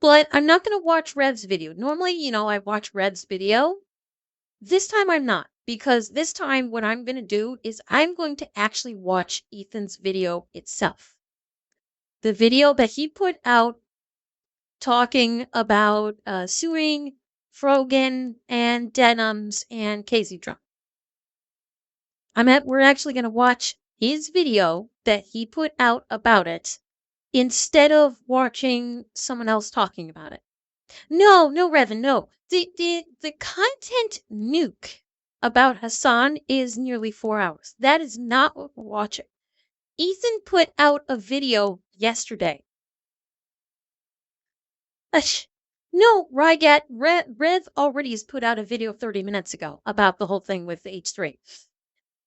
But I'm not going to watch Rev's video. Normally, I watch Rev's video. This time I'm not, because this time what I'm going to do is I'm going to actually watch Ethan's video itself. The video that he put out talking about suing Frogan and Denims and Caseytron. We're actually going to watch his video that he put out about it instead of watching someone else talking about it. No, Revan, no. The content nuke about Hassan is nearly 4 hours. That is not what we're watching. Ethan put out a video yesterday. No, Rygat, Rev already has put out a video 30 minutes ago about the whole thing with H3.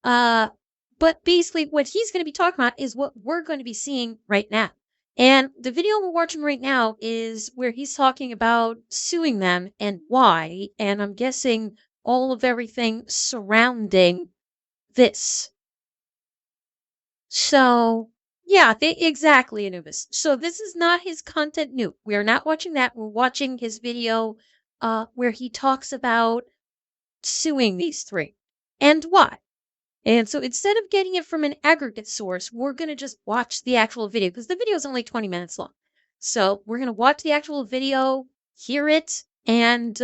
But basically what he's going to be talking about is what we're going to be seeing right now. And the video we're watching right now is where he's talking about suing them and why, and I'm guessing all of everything surrounding this. So, yeah, exactly, Anubis. So this is not his content new. We're not watching that. We're watching his video where he talks about suing these three and why. And so instead of getting it from an aggregate source, we're going to just watch the actual video because the video is only 20 minutes long. So we're going to watch the actual video, hear it, and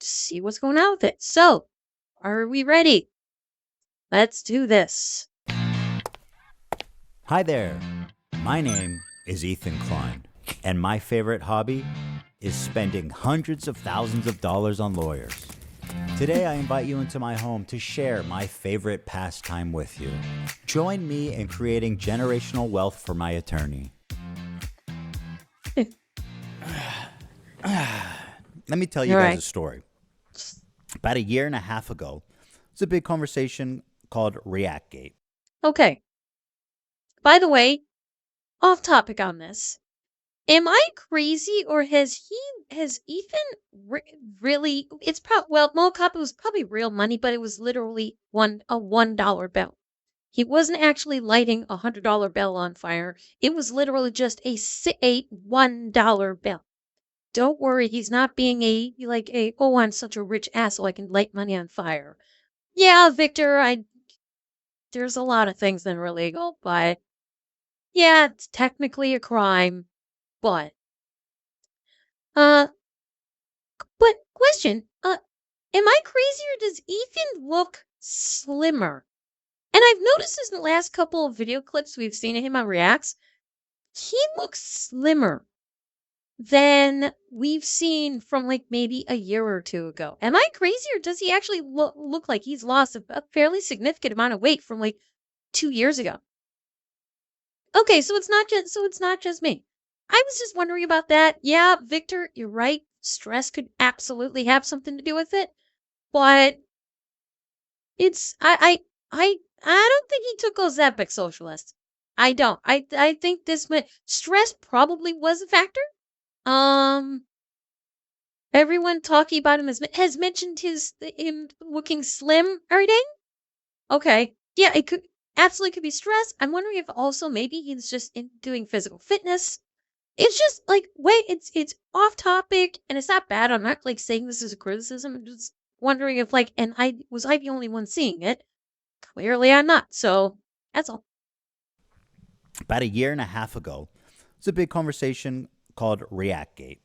see what's going on with it. So, are we ready? Let's do this. Hi there. My name is Ethan Klein, and my favorite hobby is spending hundreds of thousands of dollars on lawyers. Today, I invite you into my home to share my favorite pastime with you. Join me in creating generational wealth for my attorney. Let me tell you guys a story. About a year and a half ago, there's a big conversation called ReactGate. Okay. By the way, off topic on this. Am I crazy, or has Ethan really? It's mocap was probably real money, but it was literally a $1 bill. He wasn't actually lighting a $100 bill on fire. It was literally just a $1 bill. Don't worry, he's not being oh, I'm such a rich asshole, I can light money on fire. Yeah, Victor, there's a lot of things that are illegal, but yeah, it's technically a crime. But question, am I crazy, or does Ethan look slimmer? And I've noticed this in the last couple of video clips we've seen of him on Reacts. He looks slimmer than we've seen from maybe a year or two ago. Am I crazy, or does he actually look like he's lost a fairly significant amount of weight from 2 years ago? Okay, so it's not just me. I was just wondering about that. Yeah, Victor, you're right. Stress could absolutely have something to do with it, but I don't think he took Ozempic, socialist. I don't. I think stress probably was a factor. Everyone talking about him has mentioned him looking slim every day. Okay, yeah, it could absolutely be stress. I'm wondering if also maybe he's just doing physical fitness. It's just wait, it's off topic and it's not bad. I'm not saying this is a criticism. I'm just wondering if was I the only one seeing it? Clearly I'm not. So that's all. About a year and a half ago, there's a big conversation called ReactGate.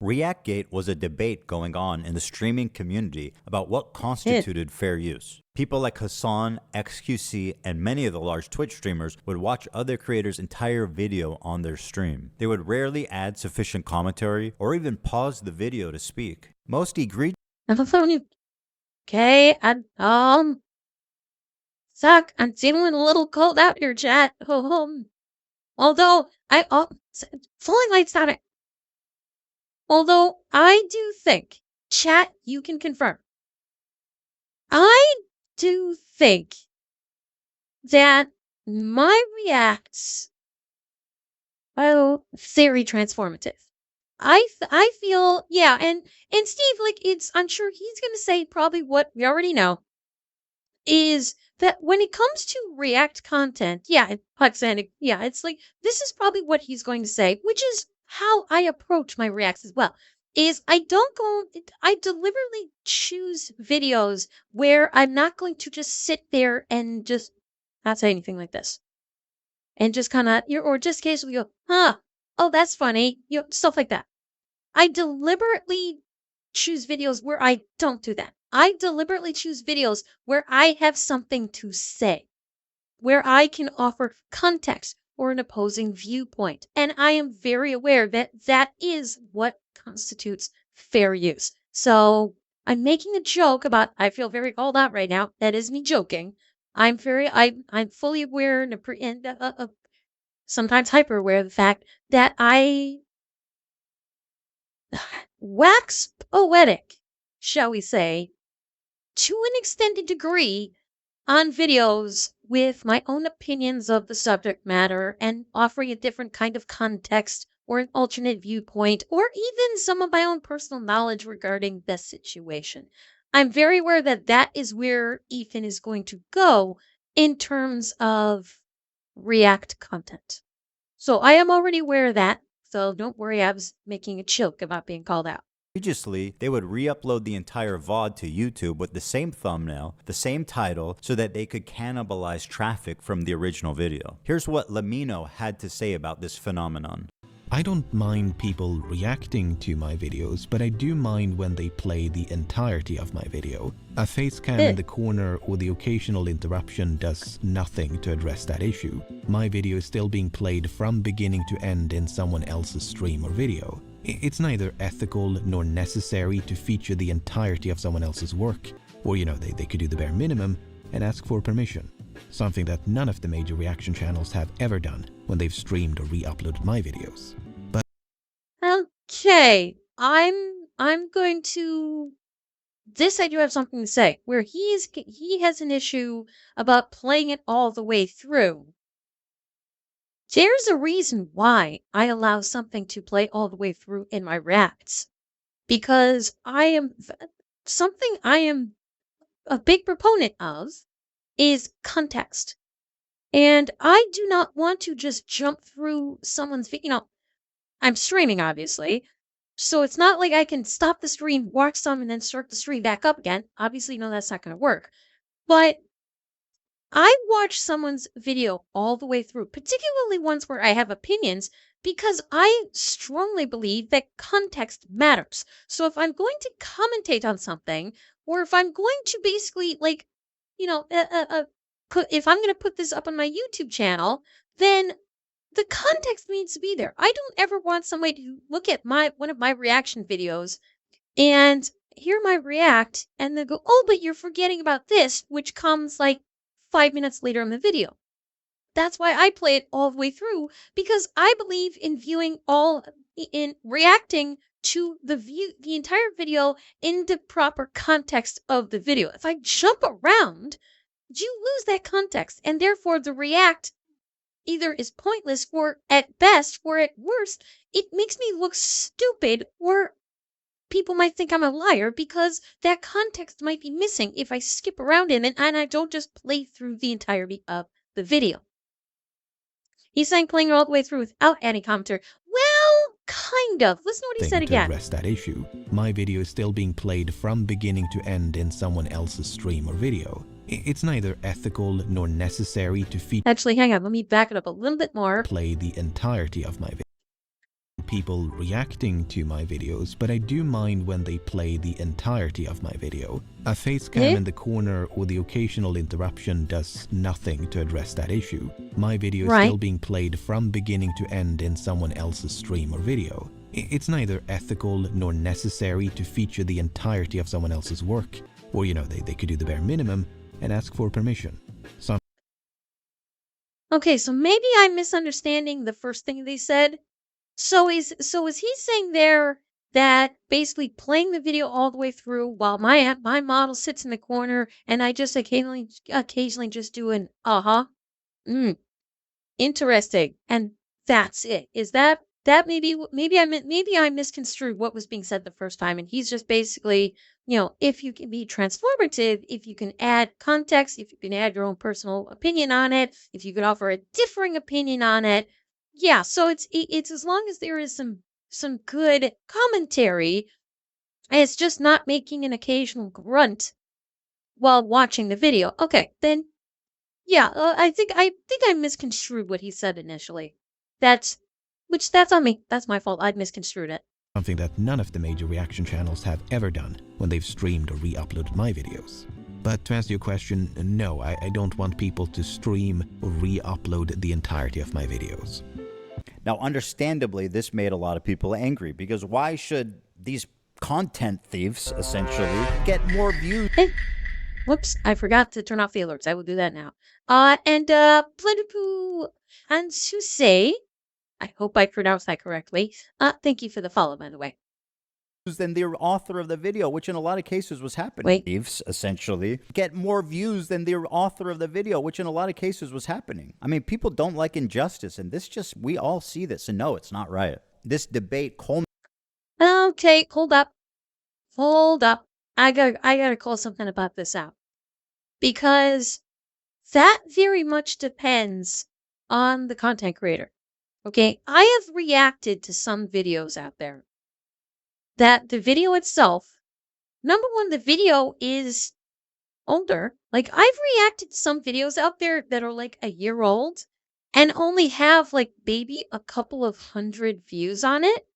ReactGate was a debate going on in the streaming community about what constituted fair use. People like Hassan, XQC, and many of the large Twitch streamers would watch other creators' entire video on their stream. They would rarely add sufficient commentary or even pause the video to speak. Most egregious. Okay, Suck, I'm feeling a little cold out here, chat. Although falling lights on it. Although I do think, chat, you can confirm. I do think that my reacts are very transformative. I feel, yeah, and Steve, I'm sure he's gonna say probably what we already know, is that when it comes to React content, yeah, Puxanic, yeah, it's this is probably what he's going to say, which is how I approach my reacts as well. Is I deliberately choose videos where I'm not going to just sit there and just not say anything like this. And just kind of, or just occasionally go, huh, oh, that's funny, stuff like that. I deliberately choose videos where I don't do that. I deliberately choose videos where I have something to say, where I can offer context or an opposing viewpoint. And I am very aware that that is what constitutes fair use. So I'm making a joke about, I feel very called out right now. That is me joking. I'm fully aware and sometimes hyper aware of the fact that I wax poetic, shall we say, to an extended degree on videos with my own opinions of the subject matter and offering a different kind of context or an alternate viewpoint or even some of my own personal knowledge regarding the situation. I'm very aware that that is where Ethan is going to go in terms of React content. So I am already aware of that. So don't worry, I was making a joke about being called out. Previously, they would re-upload the entire VOD to YouTube with the same thumbnail, the same title, so that they could cannibalize traffic from the original video. Here's what Lamino had to say about this phenomenon. I don't mind people reacting to my videos, but I do mind when they play the entirety of my video. A face cam in the corner or the occasional interruption does nothing to address that issue. My video is still being played from beginning to end in someone else's stream or video. It's neither ethical nor necessary to feature the entirety of someone else's work. Or, they could do the bare minimum and ask for permission. Something that none of the major reaction channels have ever done when they've streamed or re-uploaded my videos. But okay, I'm going to. This I do have something to say. Where he has an issue about playing it all the way through. There's a reason why I allow something to play all the way through in my reacts, because something I am a big proponent of is context. And I do not want to just jump through someone's video. I'm streaming, obviously. So it's not like I can stop the stream, watch some, and then start the stream back up again. Obviously, no, that's not going to work. But I watch someone's video all the way through, particularly ones where I have opinions, because I strongly believe that context matters. So if I'm going to commentate on something, or if I'm going to basically, if I'm going to put this up on my YouTube channel, then the context needs to be there. I don't ever want somebody to look at one of my reaction videos and hear my react and then go, oh, but you're forgetting about this, which comes like 5 minutes later in the video. That's why I play it all the way through, because I believe in reacting to the entire video in the proper context of the video. If I jump around, you lose that context, and therefore the react either is pointless, or at best, or at worst, it makes me look stupid, or people might think I'm a liar because that context might be missing if I skip around in it and I don't just play through the entirety of the video. He's saying playing it all the way through without any commentary. Well, kind of. Listen to what he said again. To address that issue, my video is still being played from beginning to end in someone else's stream or video. It's neither ethical nor necessary to feature. Actually, hang on. Let me back it up a little bit more. Play the entirety of my video. People reacting to my videos, but I do mind when they play the entirety of my video. A face cam in the corner or the occasional interruption does nothing to address that issue. My video is still being played from beginning to end in someone else's stream or video. It's neither ethical nor necessary to feature the entirety of someone else's work. Or, they could do the bare minimum and ask for permission. Okay, so maybe I'm misunderstanding the first thing they said. So is he saying there that basically playing the video all the way through while my model sits in the corner and I just occasionally just do an interesting, and that's it? Is that maybe I misconstrued what was being said the first time, and he's just basically, if you can be transformative, if you can add context, if you can add your own personal opinion on it, if you can offer a differing opinion on it, Yeah, so it's as long as there is some good commentary, it's just not making an occasional grunt while watching the video. Okay, then yeah, I think I misconstrued what he said initially. That's on me. That's my fault. I'd misconstrued it. Something that none of the major reaction channels have ever done when they've streamed or re-uploaded my videos. But to answer your question, no, I don't want people to stream or re-upload the entirety of my videos. Now, understandably, this made a lot of people angry, because why should these content thieves, essentially, get more views? Hey, whoops, I forgot to turn off the alerts. I will do that now. Plenipoo and Susei, I hope I pronounced that correctly. Thank you for the follow, by the way. Than the author of the video, which in a lot of cases was happening. Wait. Thieves, essentially, get more views than the author of the video, which in a lot of cases was happening. I mean, people don't like injustice, and we all see this, and no, it's not right. This debate Okay, hold up. I gotta call something about this out. Because that very much depends on the content creator. Okay, I have reacted to some videos out there that the video itself, number one, the video is older. Like, I've reacted to some videos out there that are like a year old and only have like maybe a couple of 100 views on it.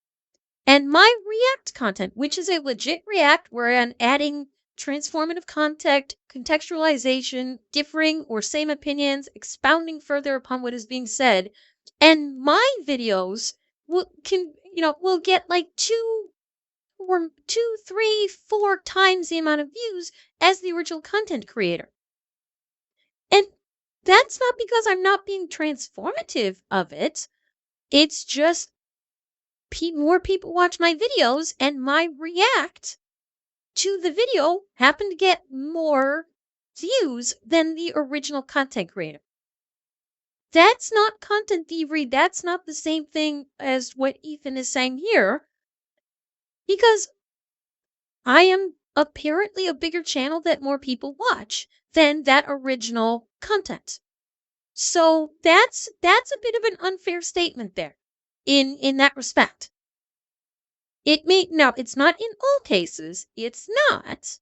And my React content, which is a legit React where I'm adding transformative content, contextualization, differing or same opinions, expounding further upon what is being said, and my videos will get like 2, 3, 4 times the amount of views as the original content creator. And that's not because I'm not being transformative of it. It's just more people watch my videos, and my React to the video happen to get more views than the original content creator. That's not content thievery. That's not the same thing as what Ethan is saying here, because I am apparently a bigger channel that more people watch than that original content. So that's a bit of an unfair statement there in that respect. It's not in all cases. It's not.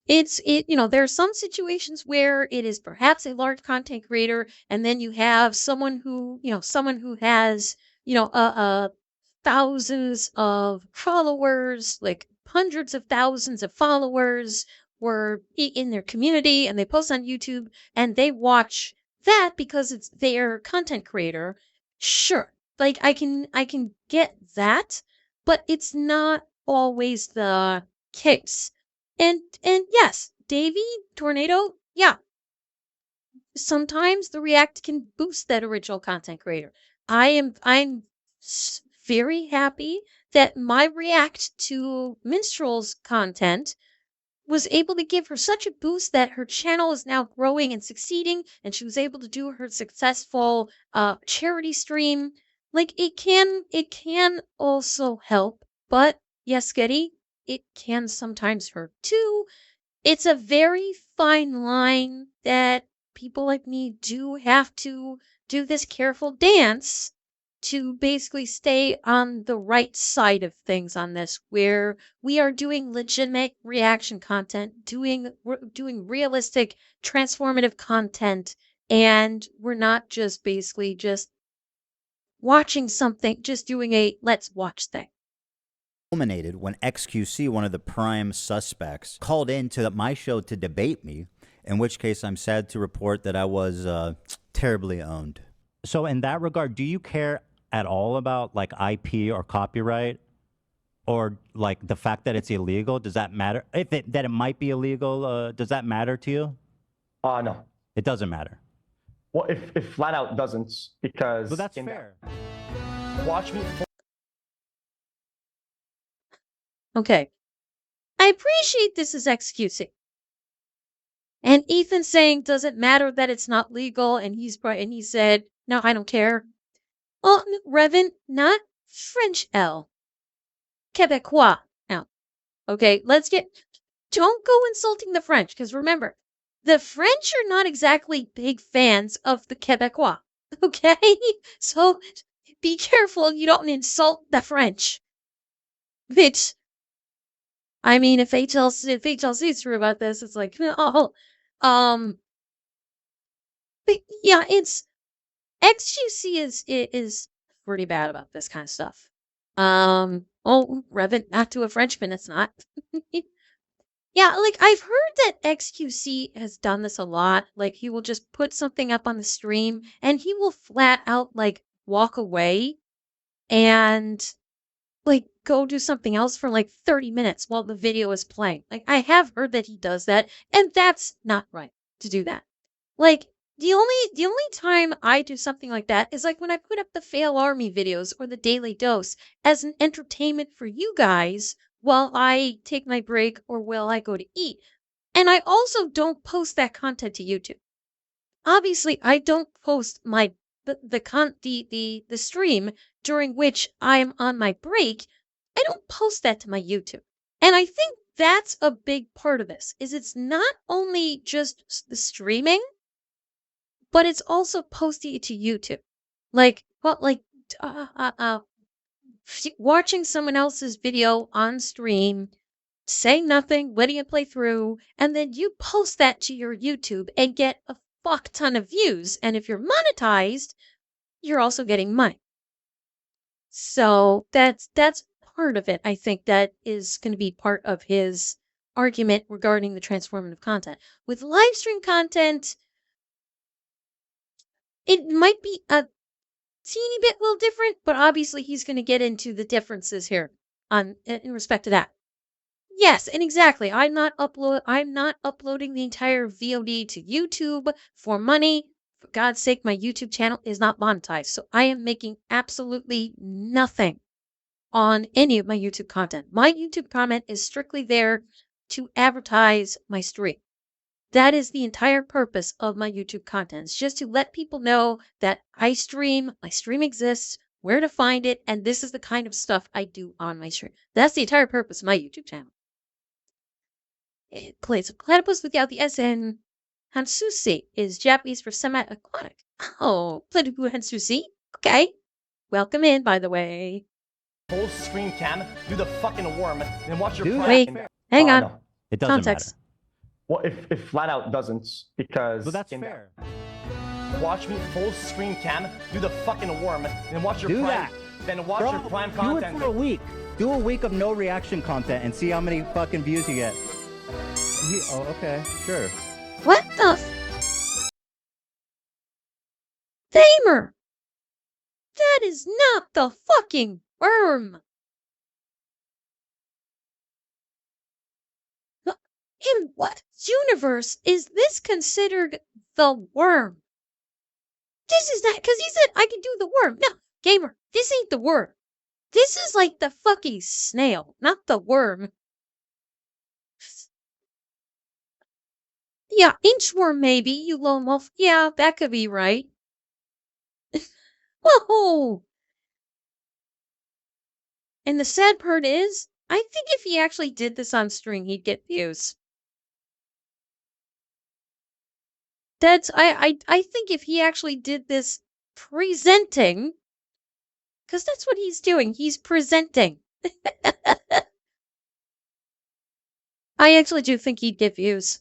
There are some situations where it is perhaps a large content creator, and then you have someone who has, thousands of followers, like hundreds of thousands of followers, were in their community, and they post on YouTube, and they watch that because it's their content creator. Sure, like I can get that, but it's not always the case. And yes, Davey, Tornado, yeah. Sometimes the React can boost that original content creator. I'm very happy that my React to Minstrel's content was able to give her such a boost that her channel is now growing and succeeding, and she was able to do her successful charity stream. Like, it can also help, but yes, Getty, it can sometimes hurt too. It's a very fine line that people like me do have to do this careful dance to basically stay on the right side of things on this, where we are doing legitimate reaction content, doing realistic transformative content, and we're not just basically just watching something, just doing a let's watch thing. Culminated when XQC, one of the prime suspects, called into my show to debate me, in which case I'm sad to report that I was terribly owned. So in that regard, do you care at all about like IP or copyright, or like the fact that it's illegal? Does that matter? That it might be illegal, does that matter to you? No. It doesn't matter. Well, if flat out doesn't, because Well, that's fair. Watch me. Okay. I appreciate this is XQC. And Ethan saying, does it matter that it's not legal? And he said, no, I don't care. Oh, Revan, not French L. Quebecois L. Okay, don't go insulting the French, because remember, the French are not exactly big fans of the Quebecois. Okay? So be careful you don't insult the French. Which, I mean, if HLC's true about this, it's like, oh, but yeah, it's XQC is pretty bad about this kind of stuff. Oh, Revan, not to a Frenchman, it's not. Yeah, like I've heard that XQC has done this a lot. Like he will just put something up on the stream and he will flat out like walk away and like go do something else for like 30 minutes while the video is playing. Like I have heard that he does that, and that's not right to do that. Like the only time I do something like that is like when I put up the Fail Army videos or the Daily Dose as an entertainment for you guys while I take my break or while I go to eat. And I also don't post that content to YouTube. Obviously, I don't post my the stream during which I'm on my break. I don't post that to my YouTube. And I think that's a big part of this. Is it's not only just the streaming, but it's also posting it to YouTube. Like, well, like watching someone else's video on stream, saying nothing, letting it play through, and then you post that to your YouTube and get a fuck ton of views. And if you're monetized, you're also getting money. So that's part of it. I think that is going to be part of his argument regarding the transformative content. With live stream content, it might be a teeny bit little different, but obviously he's going to get into the differences here in respect to that. Yes, and exactly. I'm not uploading the entire VOD to YouTube for money. For God's sake, my YouTube channel is not monetized, so I am making absolutely nothing on any of my YouTube content. My YouTube content is strictly there to advertise my stream. That is the entire purpose of my YouTube content. It's just to let people know that I stream, my stream exists, where to find it, and this is the kind of stuff I do on my stream. That's the entire purpose of my YouTube channel. It plays a platypus without the SN. Hansusi is Japanese for semi-aquatic. Oh, platypus Hansusi. Okay. Welcome in, by the way. Full screen cam, do the fucking worm, and watch your prime. Wait, hang on. No. It doesn't Context. matter. Well, if flat out doesn't, because Well, that's fair. Watch me full screen cam, do the fucking worm, and watch your Do prime. that. Then watch Bro, your prime do content. it for a week. Do a week of no reaction content and see how many fucking views you get. Oh, okay, sure. What the Famer? That is not the fucking worm. In what universe is this considered the worm? This is not, because he said I can do the worm. No, gamer, this ain't the worm. This is like the fucking snail, not the worm. Yeah, inchworm maybe, you lone wolf. Yeah, that could be right. Whoa! And the sad part is, I think if he actually did this on stream, he'd get views. I think if he actually did this presenting, because that's what he's doing, he's presenting. I actually do think he'd get views.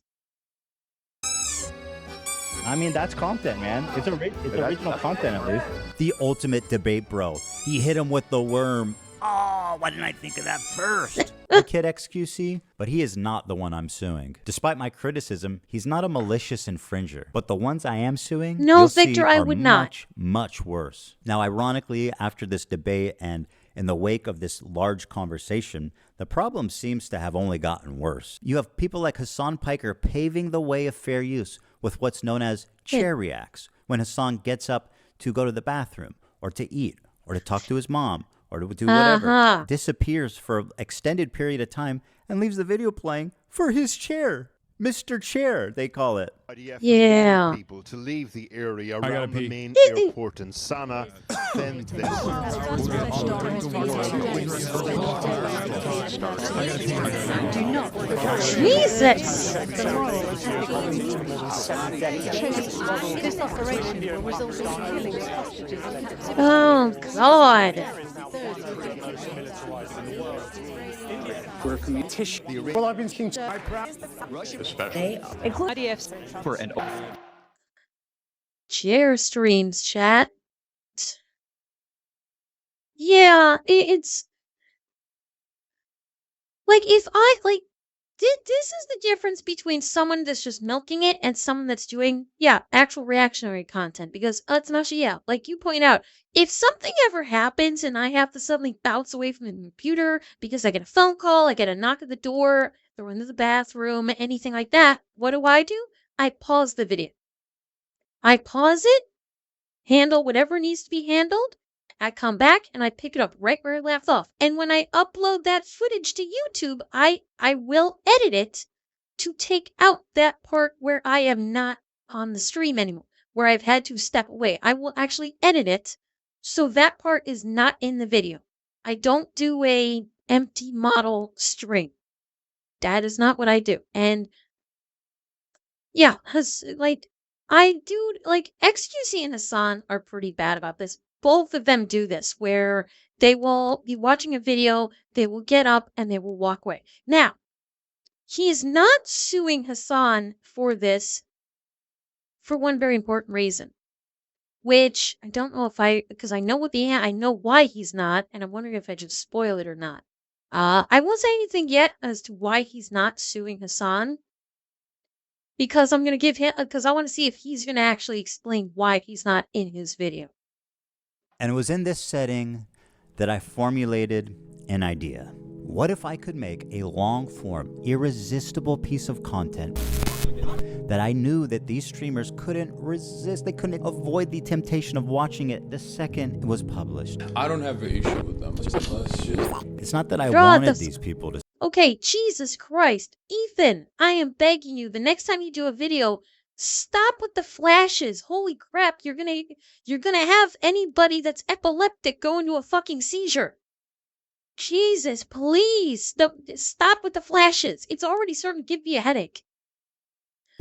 I mean, that's content, man. It's original content, at least. The ultimate debate, bro. He hit him with the worm. Oh, why didn't I think of that first? The kid XQC, but he is not the one I'm suing. Despite my criticism, he's not a malicious infringer. But the ones I am suing, No, you'll Victor, see I are would not. much, much worse. Now, ironically, after this debate and in the wake of this large conversation, the problem seems to have only gotten worse. You have people like Hassan Piker paving the way of fair use with what's known as chair reacts, when Hassan gets up to go to the bathroom, or to eat, or to talk to his mom, or to do whatever, disappears for an extended period of time and leaves the video playing for his chair. Mr. Chair, they call it. Yeah. People to leave the area around the main airport in Sana, then this. Jesus! Oh, God. Well, I've been seeing for an Share streams, chat. Yeah, it's like if I like this is the difference between someone that's just milking it and someone that's doing actual reactionary content. Because it's not like you point out, if something ever happens and I have to suddenly bounce away from the computer because I get a phone call, I get a knock at the door, throw into the bathroom, anything like that, what do? I pause the video. I pause it, handle whatever needs to be handled. I come back and I pick it up right where I left off. And when I upload that footage to YouTube, I will edit it to take out that part where I am not on the stream anymore, where I've had to step away. I will actually edit it so that part is not in the video. I don't do a empty model stream. That is not what I do. And yeah, like I do, like XQC and Hassan are pretty bad about this. Both of them do this, where they will be watching a video, they will get up and they will walk away. Now, he is not suing Hassan for this for one very important reason, which I don't know because I know I know why he's not, and I'm wondering if I should spoil it or not. I won't say anything yet as to why he's not suing Hassan, because I'm going to give him, because I want to see if he's going to actually explain why he's not in his video. And it was in this setting that I formulated an idea. What if I could make a long-form, irresistible piece of content that I knew that these streamers couldn't resist? They couldn't avoid the temptation of watching it the second it was published. I don't have an issue with them. It's not that I wanted these people to... Okay, Jesus Christ. Ethan, I am begging you, the next time you do a video, stop with the flashes. Holy crap, you're gonna have anybody that's epileptic go into a fucking seizure. Jesus, please. Stop with the flashes. It's already starting to give me a headache.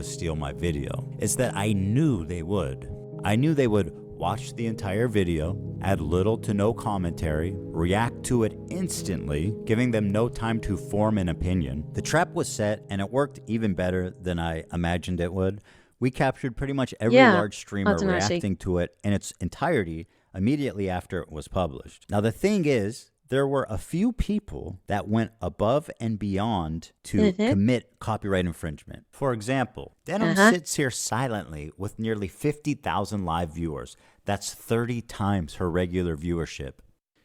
Steal my video. It's that I knew they would. I knew they would watch the entire video, add little to no commentary, react to it instantly, giving them no time to form an opinion. The trap was set, and it worked even better than I imagined it would. We captured pretty much every large streamer reacting to it in its entirety immediately after it was published. Now, the thing is, there were a few people that went above and beyond to commit copyright infringement. For example, Denims sits here silently with nearly 50,000 live viewers. That's 30 times her regular viewership.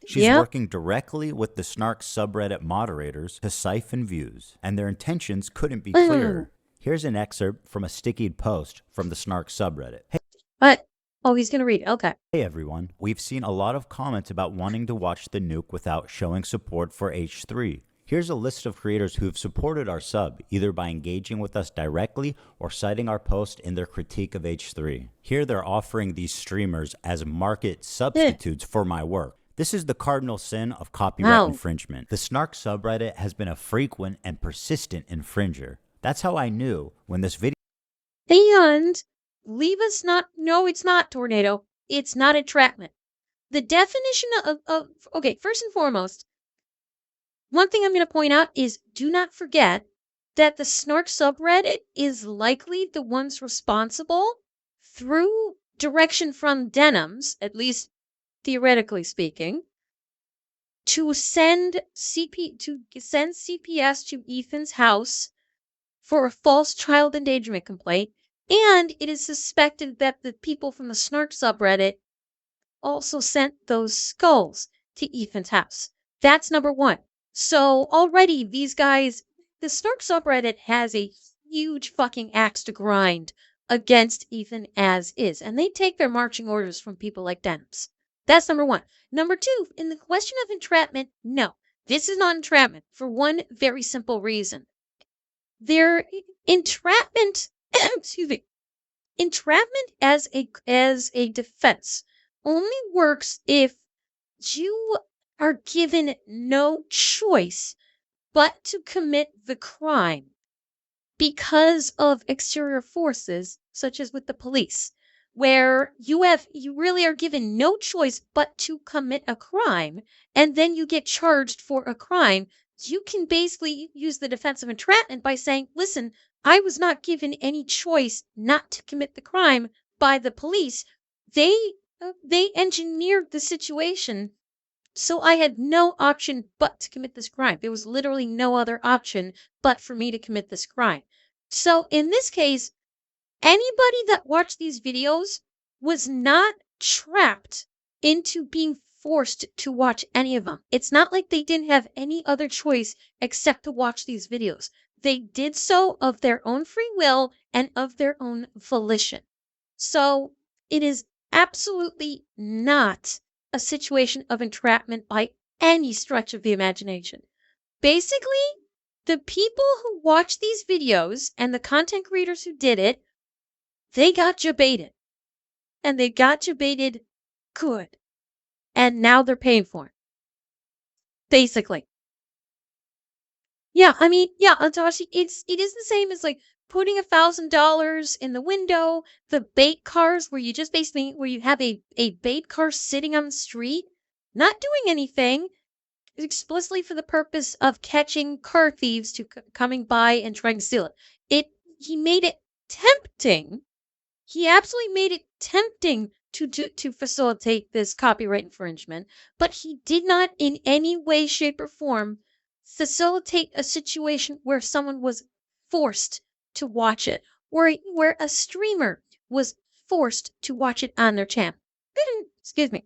She's working directly with the Snark subreddit moderators to siphon views, and their intentions couldn't be clearer. Here's an excerpt from a stickied post from the Snark subreddit. Hey, what? Oh, he's going to read it. Okay. Hey everyone, we've seen a lot of comments about wanting to watch the nuke without showing support for H3. Here's a list of creators who've supported our sub, either by engaging with us directly or citing our post in their critique of H3. Here they're offering these streamers as market substitutes for my work. This is the cardinal sin of copyright infringement. The Snark subreddit has been a frequent and persistent infringer. That's how I knew when this video... And... leave us not... No, it's not, Tornado. It's not entrapment. The definition of... Okay, first and foremost, one thing I'm going to point out is do not forget that the Snark subreddit is likely the ones responsible through direction from Denims, at least theoretically speaking, to send CPS to Ethan's house for a false child endangerment complaint. And it is suspected that the people from the Snark subreddit also sent those skulls to Ethan's house. That's number one. So already these guys, the Snark subreddit has a huge fucking axe to grind against Ethan as is. And they take their marching orders from people like Denims. That's number one. Number two, in the question of entrapment, no. This is not entrapment for one very simple reason. Their entrapment... excuse me. Entrapment as a defense only works if you are given no choice but to commit the crime. because of exterior forces, such as with the police, where you really are given no choice but to commit a crime, and then you get charged for a crime. You can basically use the defense of entrapment by saying, listen, I was not given any choice not to commit the crime by the police. They engineered the situation, so I had no option but to commit this crime. There was literally no other option but for me to commit this crime. So in this case, anybody that watched these videos was not trapped into being forced to watch any of them. It's not like they didn't have any other choice except to watch these videos. They did so of their own free will and of their own volition. So it is absolutely not a situation of entrapment by any stretch of the imagination. Basically, the people who watch these videos and the content creators who did it, they got you baited. And they got you baited good. And now they're paying for it. Basically. Yeah, I mean, yeah, Atashi, it is the same as like putting $1,000 in the window, the bait cars where you just basically, where you have a bait car sitting on the street, not doing anything, explicitly for the purpose of catching car thieves to coming by and trying to steal it. He made it tempting. He absolutely made it tempting to facilitate this copyright infringement, but he did not in any way, shape, or form facilitate a situation where someone was forced to watch it, where a streamer was forced to watch it on their channel. Excuse me.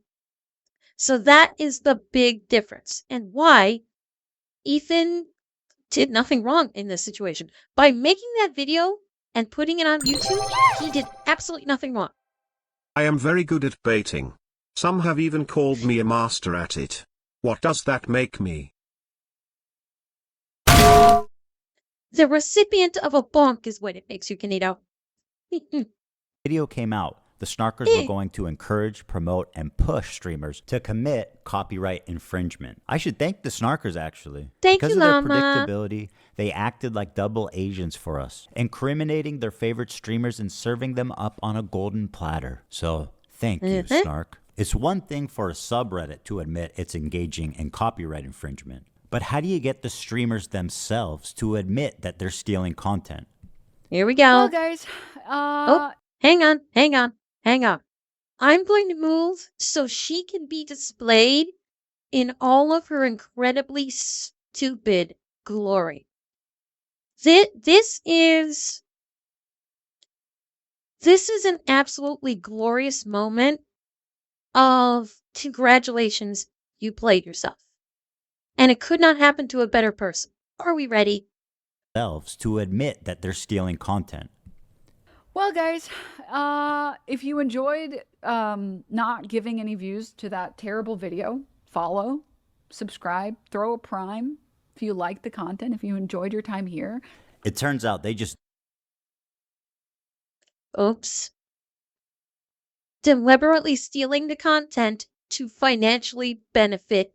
So that is the big difference, and why Ethan did nothing wrong in this situation. By making that video and putting it on YouTube, he did absolutely nothing wrong. I am very good at baiting. Some have even called me a master at it. What does that make me? The recipient of a bonk is what it makes you, Kanito. Video came out. The snarkers were going to encourage, promote, and push streamers to commit copyright infringement. I should thank the snarkers, actually. Because of their predictability, they acted like double agents for us, incriminating their favorite streamers and serving them up on a golden platter. So, thank you, Snark. It's one thing for a subreddit to admit it's engaging in copyright infringement. But how do you get the streamers themselves to admit that they're stealing content? Here we go. Well, guys, hang on. I'm going to move so she can be displayed in all of her incredibly stupid glory. This is an absolutely glorious moment of congratulations, you played yourself. And it could not happen to a better person. Are we ready? To admit that they're stealing content. Well, guys, if you enjoyed not giving any views to that terrible video, follow, subscribe, throw a prime. If you like the content, if you enjoyed your time here. It turns out they just... Oops. Deliberately stealing the content to financially benefit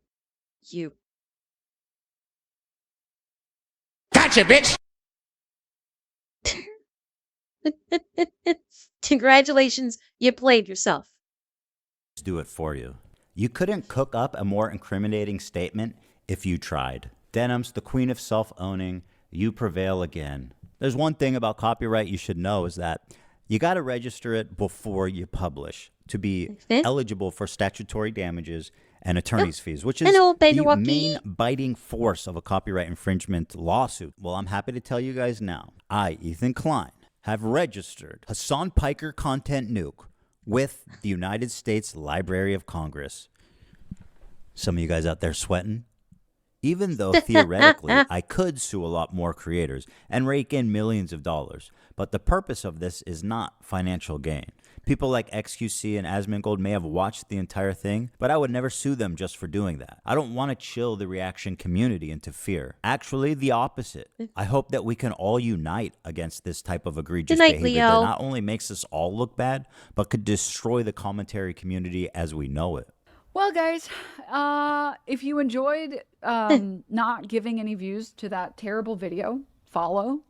you. Gotcha, bitch! Congratulations, you played yourself. Do it for you. You couldn't cook up a more incriminating statement if you tried. Denims, the queen of self-owning, you prevail again. There's one thing about copyright you should know is that you got to register it before you publish to be eligible for statutory damages and attorney's fees, which is the main biting force of a copyright infringement lawsuit. Well, I'm happy to tell you guys now, I, Ethan Klein, have registered Hassan Piker Content Nuke with the United States Library of Congress. Some of you guys out there sweating? Even though theoretically I could sue a lot more creators and rake in millions of dollars, but the purpose of this is not financial gain. People like XQC and Asmongold may have watched the entire thing, but I would never sue them just for doing that. I don't want to chill the reaction community into fear. Actually, the opposite. I hope that we can all unite against this type of egregious behavior that not only makes us all look bad, but could destroy the commentary community as we know it. Well, guys, if you enjoyed not giving any views to that terrible video, follow,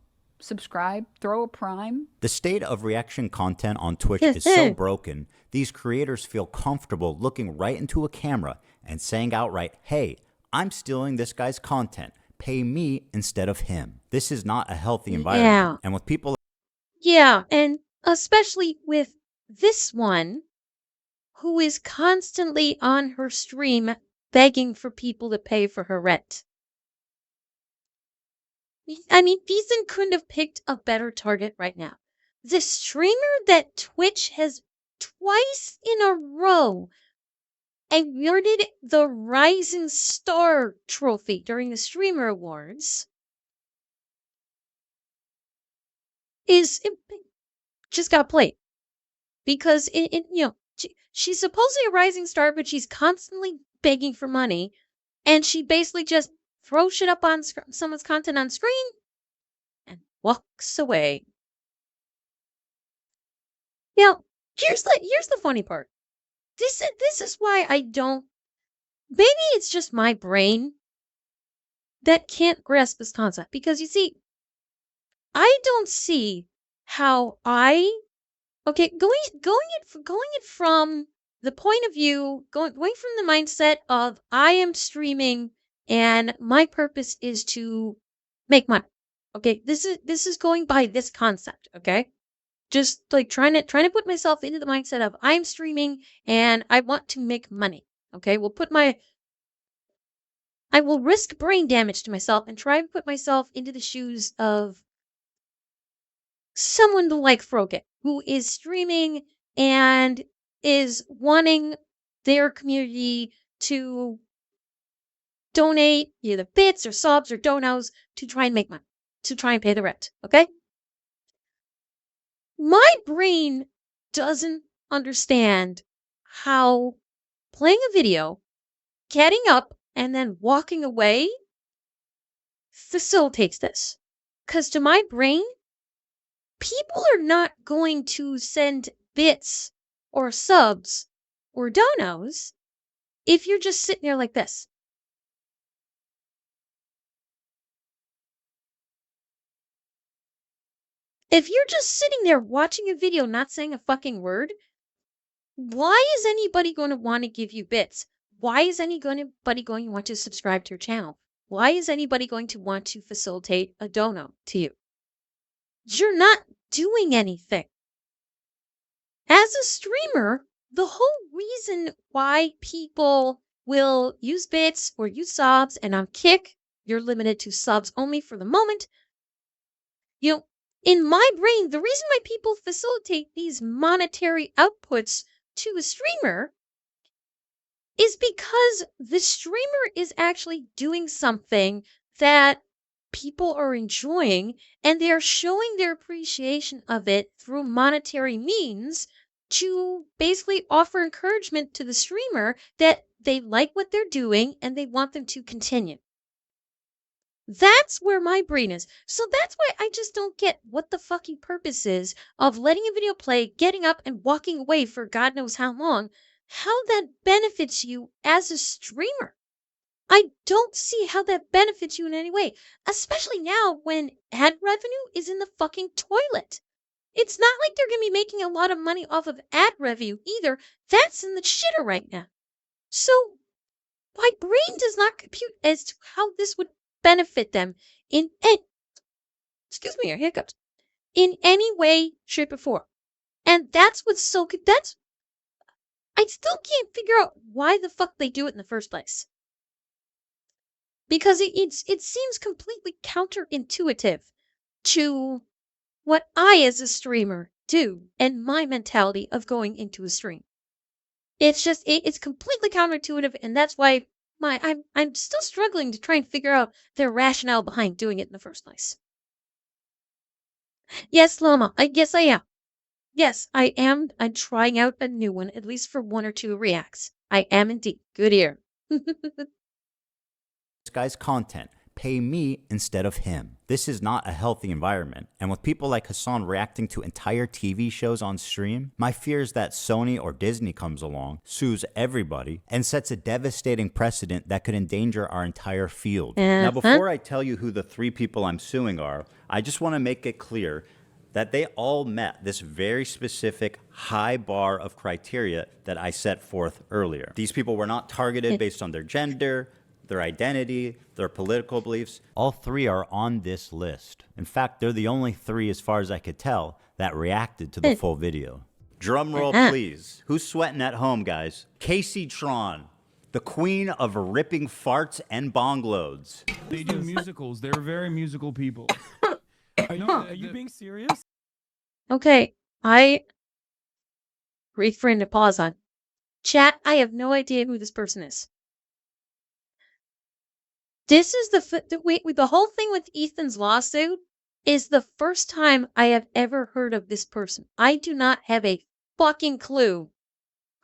subscribe, throw a prime. The state of reaction content on Twitch is so broken, these creators feel comfortable looking right into a camera and saying outright, hey, I'm stealing this guy's content. Pay me instead of him. This is not a healthy environment. Yeah. And with people... Yeah, and especially with this one, who is constantly on her stream begging for people to pay for her rent. I mean, Ethan couldn't have picked a better target right now. The streamer that Twitch has twice in a row awarded the Rising Star trophy during the Streamer Awards is just got played. Because, she's supposedly a rising star, but she's constantly begging for money, and she basically just throws shit up on someone's content on screen and walks away. Now, here's the funny part. This is why I don't. Maybe it's just my brain that can't grasp this concept, because you see, I don't see how going it from the point of view, going from the mindset of I am streaming and my purpose is to make money. Okay, this is going by this concept, okay? Just like trying to put myself into the mindset of I'm streaming and I want to make money. Okay, I will risk brain damage to myself and try and put myself into the shoes of someone like Frogan, who is streaming and is wanting their community to donate either bits or subs or donos to try and make money, to try and pay the rent, okay? My brain doesn't understand how playing a video, getting up, and then walking away facilitates this. Because to my brain, people are not going to send bits or subs or donos if you're just sitting there like this. If you're just sitting there watching a video not saying a fucking word, why is anybody going to want to give you bits? Why is anybody going to want to subscribe to your channel? Why is anybody going to want to facilitate a dono to you? You're not doing anything. As a streamer, the whole reason why people will use bits or use subs, and on Kick, you're limited to subs only for the moment. In my brain, the reason why people facilitate these monetary outputs to a streamer is because the streamer is actually doing something that people are enjoying, and they are showing their appreciation of it through monetary means to basically offer encouragement to the streamer that they like what they're doing and they want them to continue. That's where my brain is. So that's why I just don't get what the fucking purpose is of letting a video play, getting up and walking away for God knows how long, how that benefits you as a streamer. I don't see how that benefits you in any way, especially now when ad revenue is in the fucking toilet. It's not like they're going to be making a lot of money off of ad revenue either. That's in the shitter right now. So my brain does not compute as to how this would benefit them in excuse me, your hiccups, in any way, shape, or form. And that's what's so good. I still can't figure out why the fuck they do it in the first place. Because it seems completely counterintuitive to what I as a streamer do and my mentality of going into a stream. It's completely counterintuitive, and that's why I'm still struggling to try and figure out their rationale behind doing it in the first place. Yes, Loma, I guess I am. Yes, I am. I'm trying out a new one, at least for 1 or 2 reacts. I am indeed. Good ear. This guy's content. Pay me instead of him. This is not a healthy environment. And with people like Hassan reacting to entire TV shows on stream, my fear is that Sony or Disney comes along, sues everybody, and sets a devastating precedent that could endanger our entire field. Now, before I tell you who the 3 people I'm suing are, I just want to make it clear that they all met this very specific high bar of criteria that I set forth earlier. These people were not targeted based on their gender, their identity, their political beliefs. All three are on this list. In fact, they're the only three, as far as I could tell, that reacted to the full video. Drum roll, please. Who's sweating at home, guys? Caseytron, the queen of ripping farts and bong loads. They do musicals. They're very musical people. I know. Are you being serious? Okay, I refrain to pause on. Chat, I have no idea who this person is. This is the whole thing with Ethan's lawsuit is the first time I have ever heard of this person. I do not have a fucking clue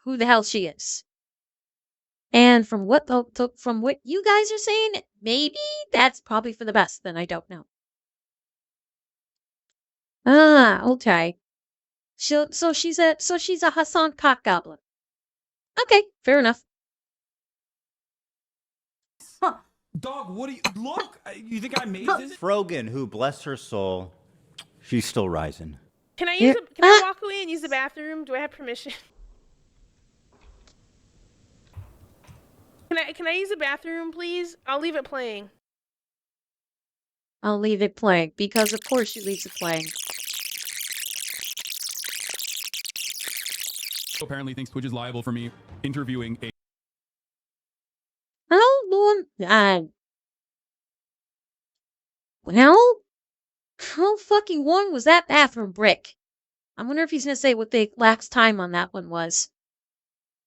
who the hell she is. And from what you guys are saying, maybe that's probably for the best. Then I don't know. Ah, okay. So she's a Hassan cock goblin. Okay, fair enough. Dog, what do you look? You think I made this? Frogan, who bless her soul, she's still rising. Can I use? Can I walk away and use the bathroom? Do I have permission? Can I use the bathroom, please? I'll leave it playing. I'll leave it playing because of course she leaves it playing. Apparently thinks Twitch is liable for me interviewing a. Well, how fucking long was that bathroom break? I wonder if he's gonna say what the last time on that one was.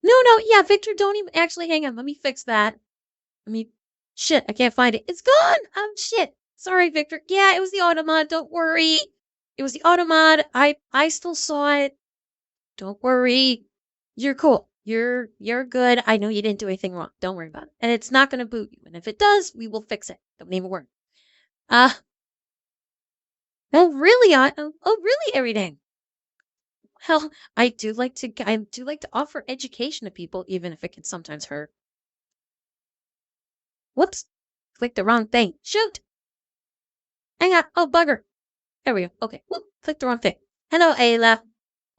No, yeah, Victor, don't even actually hang on. Let me fix that. Shit, I can't find it. It's gone. Shit. Sorry, Victor. Yeah, it was the automod. Don't worry. It was the automod. I still saw it. Don't worry. You're cool. You're good. I know you didn't do anything wrong. Don't worry about it. And it's not gonna boot you. And if it does, we will fix it. Don't even worry. Oh really, everything. Well, I do like to offer education to people, even if it can sometimes hurt. Whoops. Clicked the wrong thing. Shoot. Hang on. Oh, bugger. There we go. Okay. Whoop. Clicked the wrong thing. Hello, Ayla.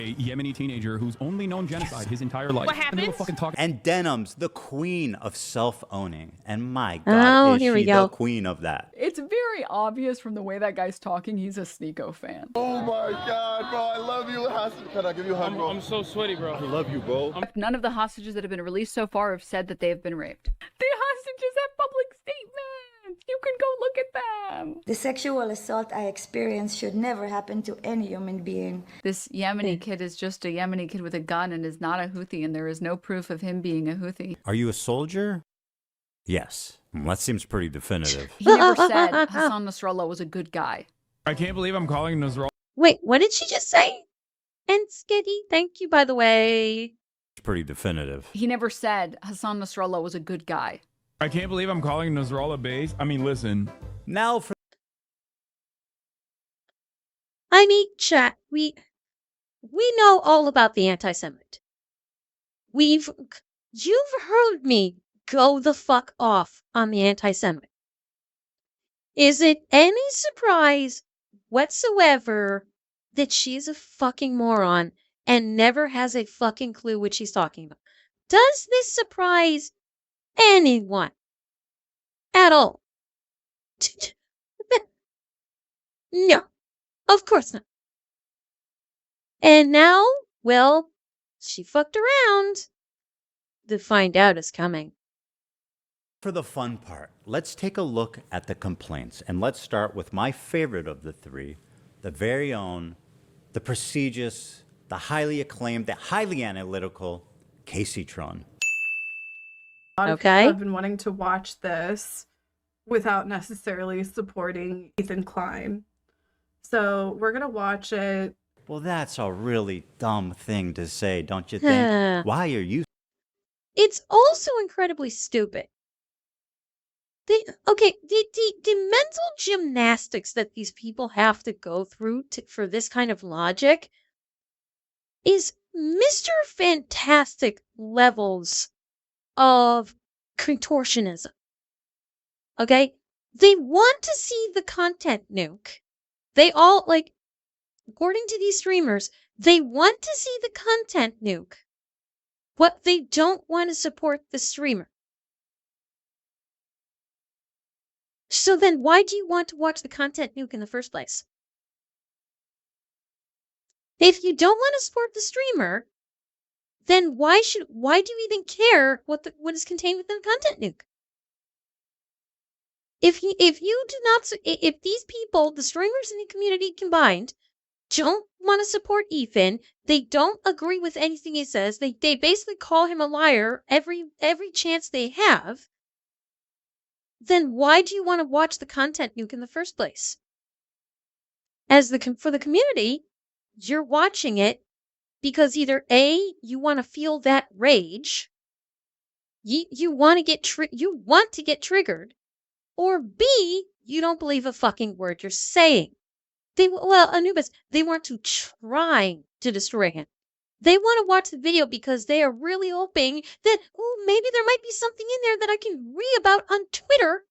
A Yemeni teenager who's only known genocide his entire life. What happened? And Denims, the queen of self-owning. And my God, is she the queen of that. It's very obvious from the way that guy's talking, he's a Sneeko fan. Oh my God, bro, I love you. Can I give you a hug, bro? I'm so sweaty, bro. I love you, bro. None of the hostages that have been released so far have said that they have been raped. The hostages have public statements. You can go look at them. The sexual assault I experienced should never happen to any human being. This Yemeni kid is just a Yemeni kid with a gun and is not a Houthi, and there is no proof of him being a Houthi. Are you a soldier? Yes. That seems pretty definitive. He never said Hassan Nasrallah was a good guy. I can't believe I'm calling Nasrallah. Wait, what did she just say? And Skitty, thank you, by the way. It's pretty definitive. He never said Hassan Nasrallah was a good guy. I can't believe I'm calling Nasrallah base. I mean, listen. Now for... chat, we know all about the anti-Semite. You've heard me go the fuck off on the anti-Semite. Is it any surprise whatsoever that she's a fucking moron and never has a fucking clue what she's talking about? Does this surprise anyone at all? No, of course not. And now, well, she fucked around. The find out is coming. For the fun part, let's take a look at the complaints, and let's start with my favorite of the three, the very own, the prestigious, the highly acclaimed, the highly analytical Caseytron. Okay. I've been wanting to watch this without necessarily supporting Ethan Klein. So we're going to watch it. Well, that's a really dumb thing to say, don't you think? Why are you? It's also incredibly stupid. The mental gymnastics that these people have to go through for this kind of logic is Mr. Fantastic levels of contortionism. Okay? They want to see the content nuke, They all, like, according to these streamers, they want to see the content nuke. What they don't want to support the streamer. So then why do you want to watch the content nuke in the first place? If you don't want to support the streamer, then why do you even care what is contained within the content nuke? If these people, the streamers in the community combined, don't want to support Ethan, they don't agree with anything he says, they basically call him a liar every chance they have, then why do you want to watch the content nuke in the first place? For the community, you're watching it because either A, you want to feel that rage, you want to get triggered, or B, you don't believe a fucking word you're saying. Anubis, they want to try to destroy him. They want to watch the video because they are really hoping that, maybe there might be something in there that I can read about on Twitter.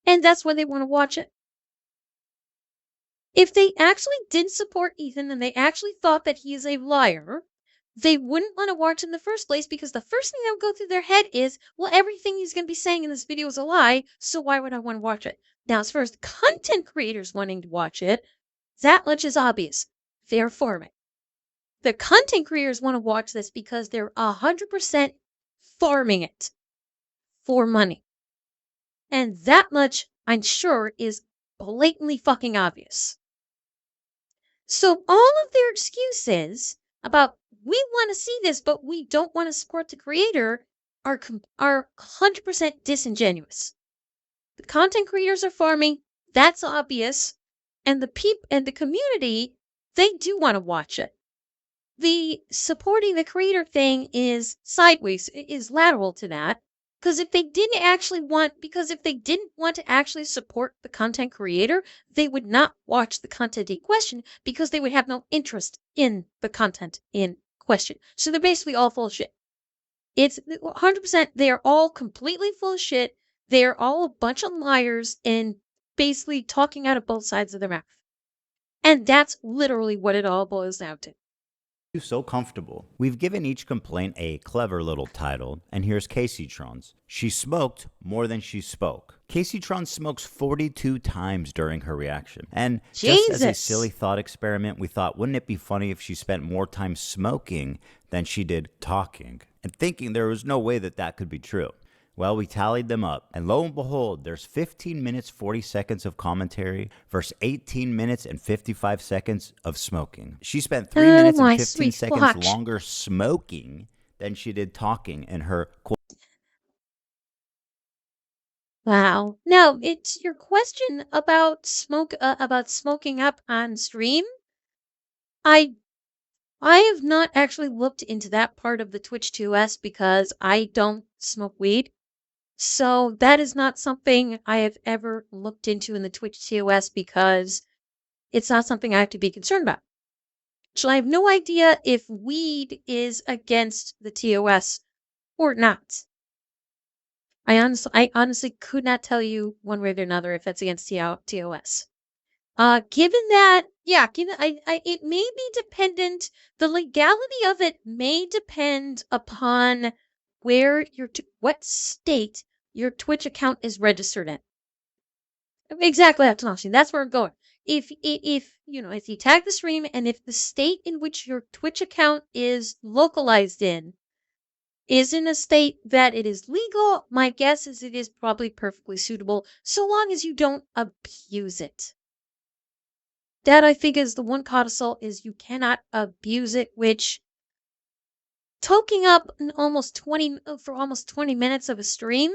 And that's why they want to watch it. If they actually did support Ethan and they actually thought that he is a liar, they wouldn't want to watch in the first place, because the first thing that would go through their head is, well, everything he's going to be saying in this video is a lie, so why would I want to watch it? Now, as far as the content creators wanting to watch it, that much is obvious. They're for it. The content creators want to watch this because they're 100% farming it for money. And that much, I'm sure, is blatantly fucking obvious. So all of their excuses about, we want to see this, but we don't want to support the creator, are 100% disingenuous. The content creators are farming, that's obvious, and the community, they do want to watch it. The supporting the creator thing is sideways, is lateral to that, because if they didn't want to actually support the content creator, they would not watch the content in question, because they would have no interest in the content in question. So they're basically all full of shit. It's 100%, they are all completely full of shit. They are all a bunch of liars and basically talking out of both sides of their mouth. And that's literally what it all boils down to. So comfortable. We've given each complaint a clever little title, and here's Caseytron's. She smoked more than she spoke. Caseytron smokes 42 times during her reaction. And just as a silly thought experiment, we thought, wouldn't it be funny if she spent more time smoking than she did talking? And thinking there was no way that that could be true. Well, we tallied them up, and lo and behold, there's 15 minutes 40 seconds of commentary versus 18 minutes and 55 seconds of smoking. She spent 3 minutes and 15 seconds longer smoking than she did talking in her quote. Wow. Now, it's your question about smoking up on stream. I have not actually looked into that part of the Twitch TOS because I don't smoke weed. So that is not something I have ever looked into in the Twitch TOS because it's not something I have to be concerned about. So I have no idea if weed is against the TOS or not. I honestly could not tell you one way or another if that's against TOS. Given that, it may be dependent. The legality of it may depend upon where what state your Twitch account is registered in. Exactly, that's where I'm going. If you tag the stream, and if the state in which your Twitch account is localized in is in a state that it is legal, my guess is it is probably perfectly suitable, so long as you don't abuse it. That, I think, is the one codicil, is you cannot abuse it, which toking up almost 20 minutes of a stream,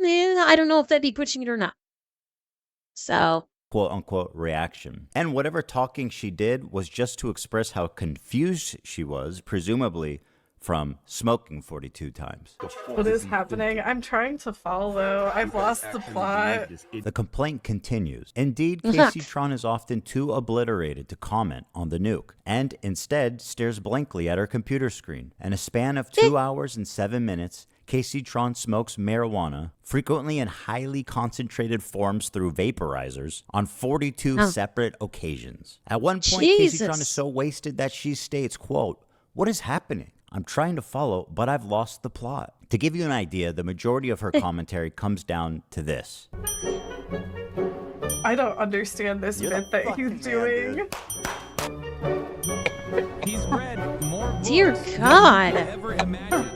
I don't know if that'd be pushing it or not. So, quote-unquote reaction. And whatever talking she did was just to express how confused she was, presumably from smoking 42 times. What is happening? I'm trying to follow. I've lost the plot. The complaint continues. Indeed, Caseytron is often too obliterated to comment on the nuke, and instead stares blankly at her computer screen. In a span of 2 hours and 7 minutes, Caseytron smokes marijuana, frequently in highly concentrated forms through vaporizers, on 42 separate occasions. At one point, Caseytron is so wasted that she states, quote, "What is happening? I'm trying to follow, but I've lost the plot." To give you an idea, the majority of her commentary comes down to this. I don't understand this bit that he's doing. He's read more books Dear than God. you could ever imagine.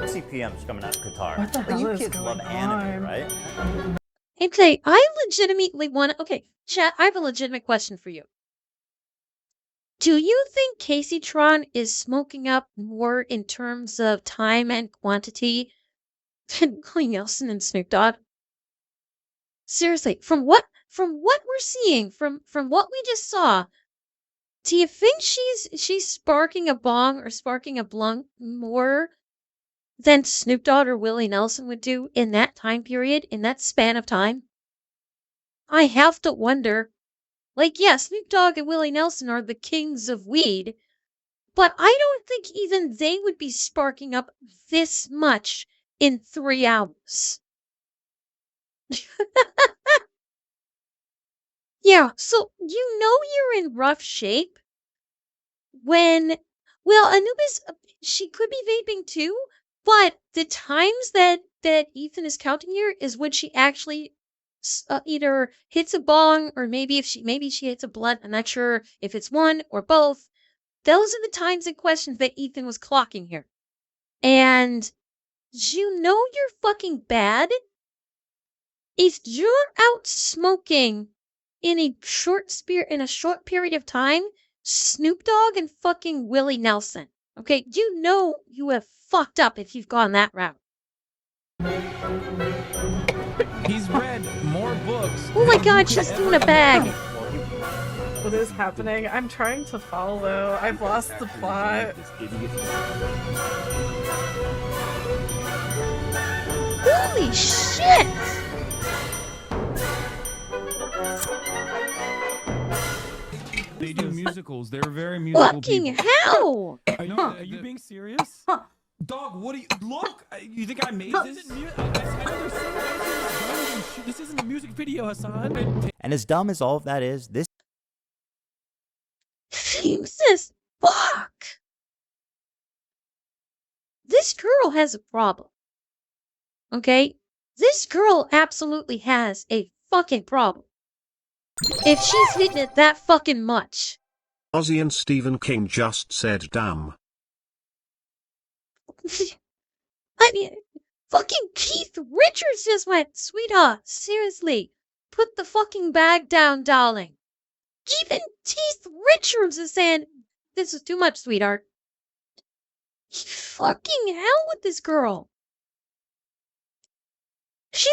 CPM's coming out of Qatar. What the hell You is kids going love anime, on? right? Okay, I legitimately want to... Okay, chat, I have a legitimate question for you. Do you think Caseytron is smoking up more in terms of time and quantity than Willie Nelson and Snoop Dogg? Seriously, from what we're seeing, from what we just saw, do you think she's sparking a bong or sparking a blunt more than Snoop Dogg or Willie Nelson would do in that time period, in that span of time? I have to wonder. Like, yeah, Snoop Dogg and Willie Nelson are the kings of weed, but I don't think even they would be sparking up this much in 3 hours. Yeah, so you know you're in rough shape when, well, Anubis, she could be vaping too, but the times that Ethan is counting here is when she actually either hits a bong or maybe she hits a blunt. I'm not sure if it's one or both. Those are the times in question that Ethan was clocking here. And you know you're fucking bad if you're out smoking in a short period of time, Snoop Dogg and fucking Willie Nelson. Okay, you know you have fucked up if you've gone that route. He's read more books. Oh my god, she's doing a bag. What is happening? I'm trying to follow. I've lost the plot. Holy shit! They do musicals. They're very musical Fucking people. hell! I know. Are you being serious? Dog, what do you... Look! You think I made this? This isn't a music video, Hassan. And as dumb as all of that is, this Jesus fuck! This girl has a problem. Okay? This girl absolutely has a fucking problem. If she's hitting it that fucking much. Ozzy and Stephen King just said damn. I mean, fucking Keith Richards just went, sweetheart, seriously, put the fucking bag down, darling. Even Keith Richards is saying, this is too much, sweetheart. Fucking hell with this girl. She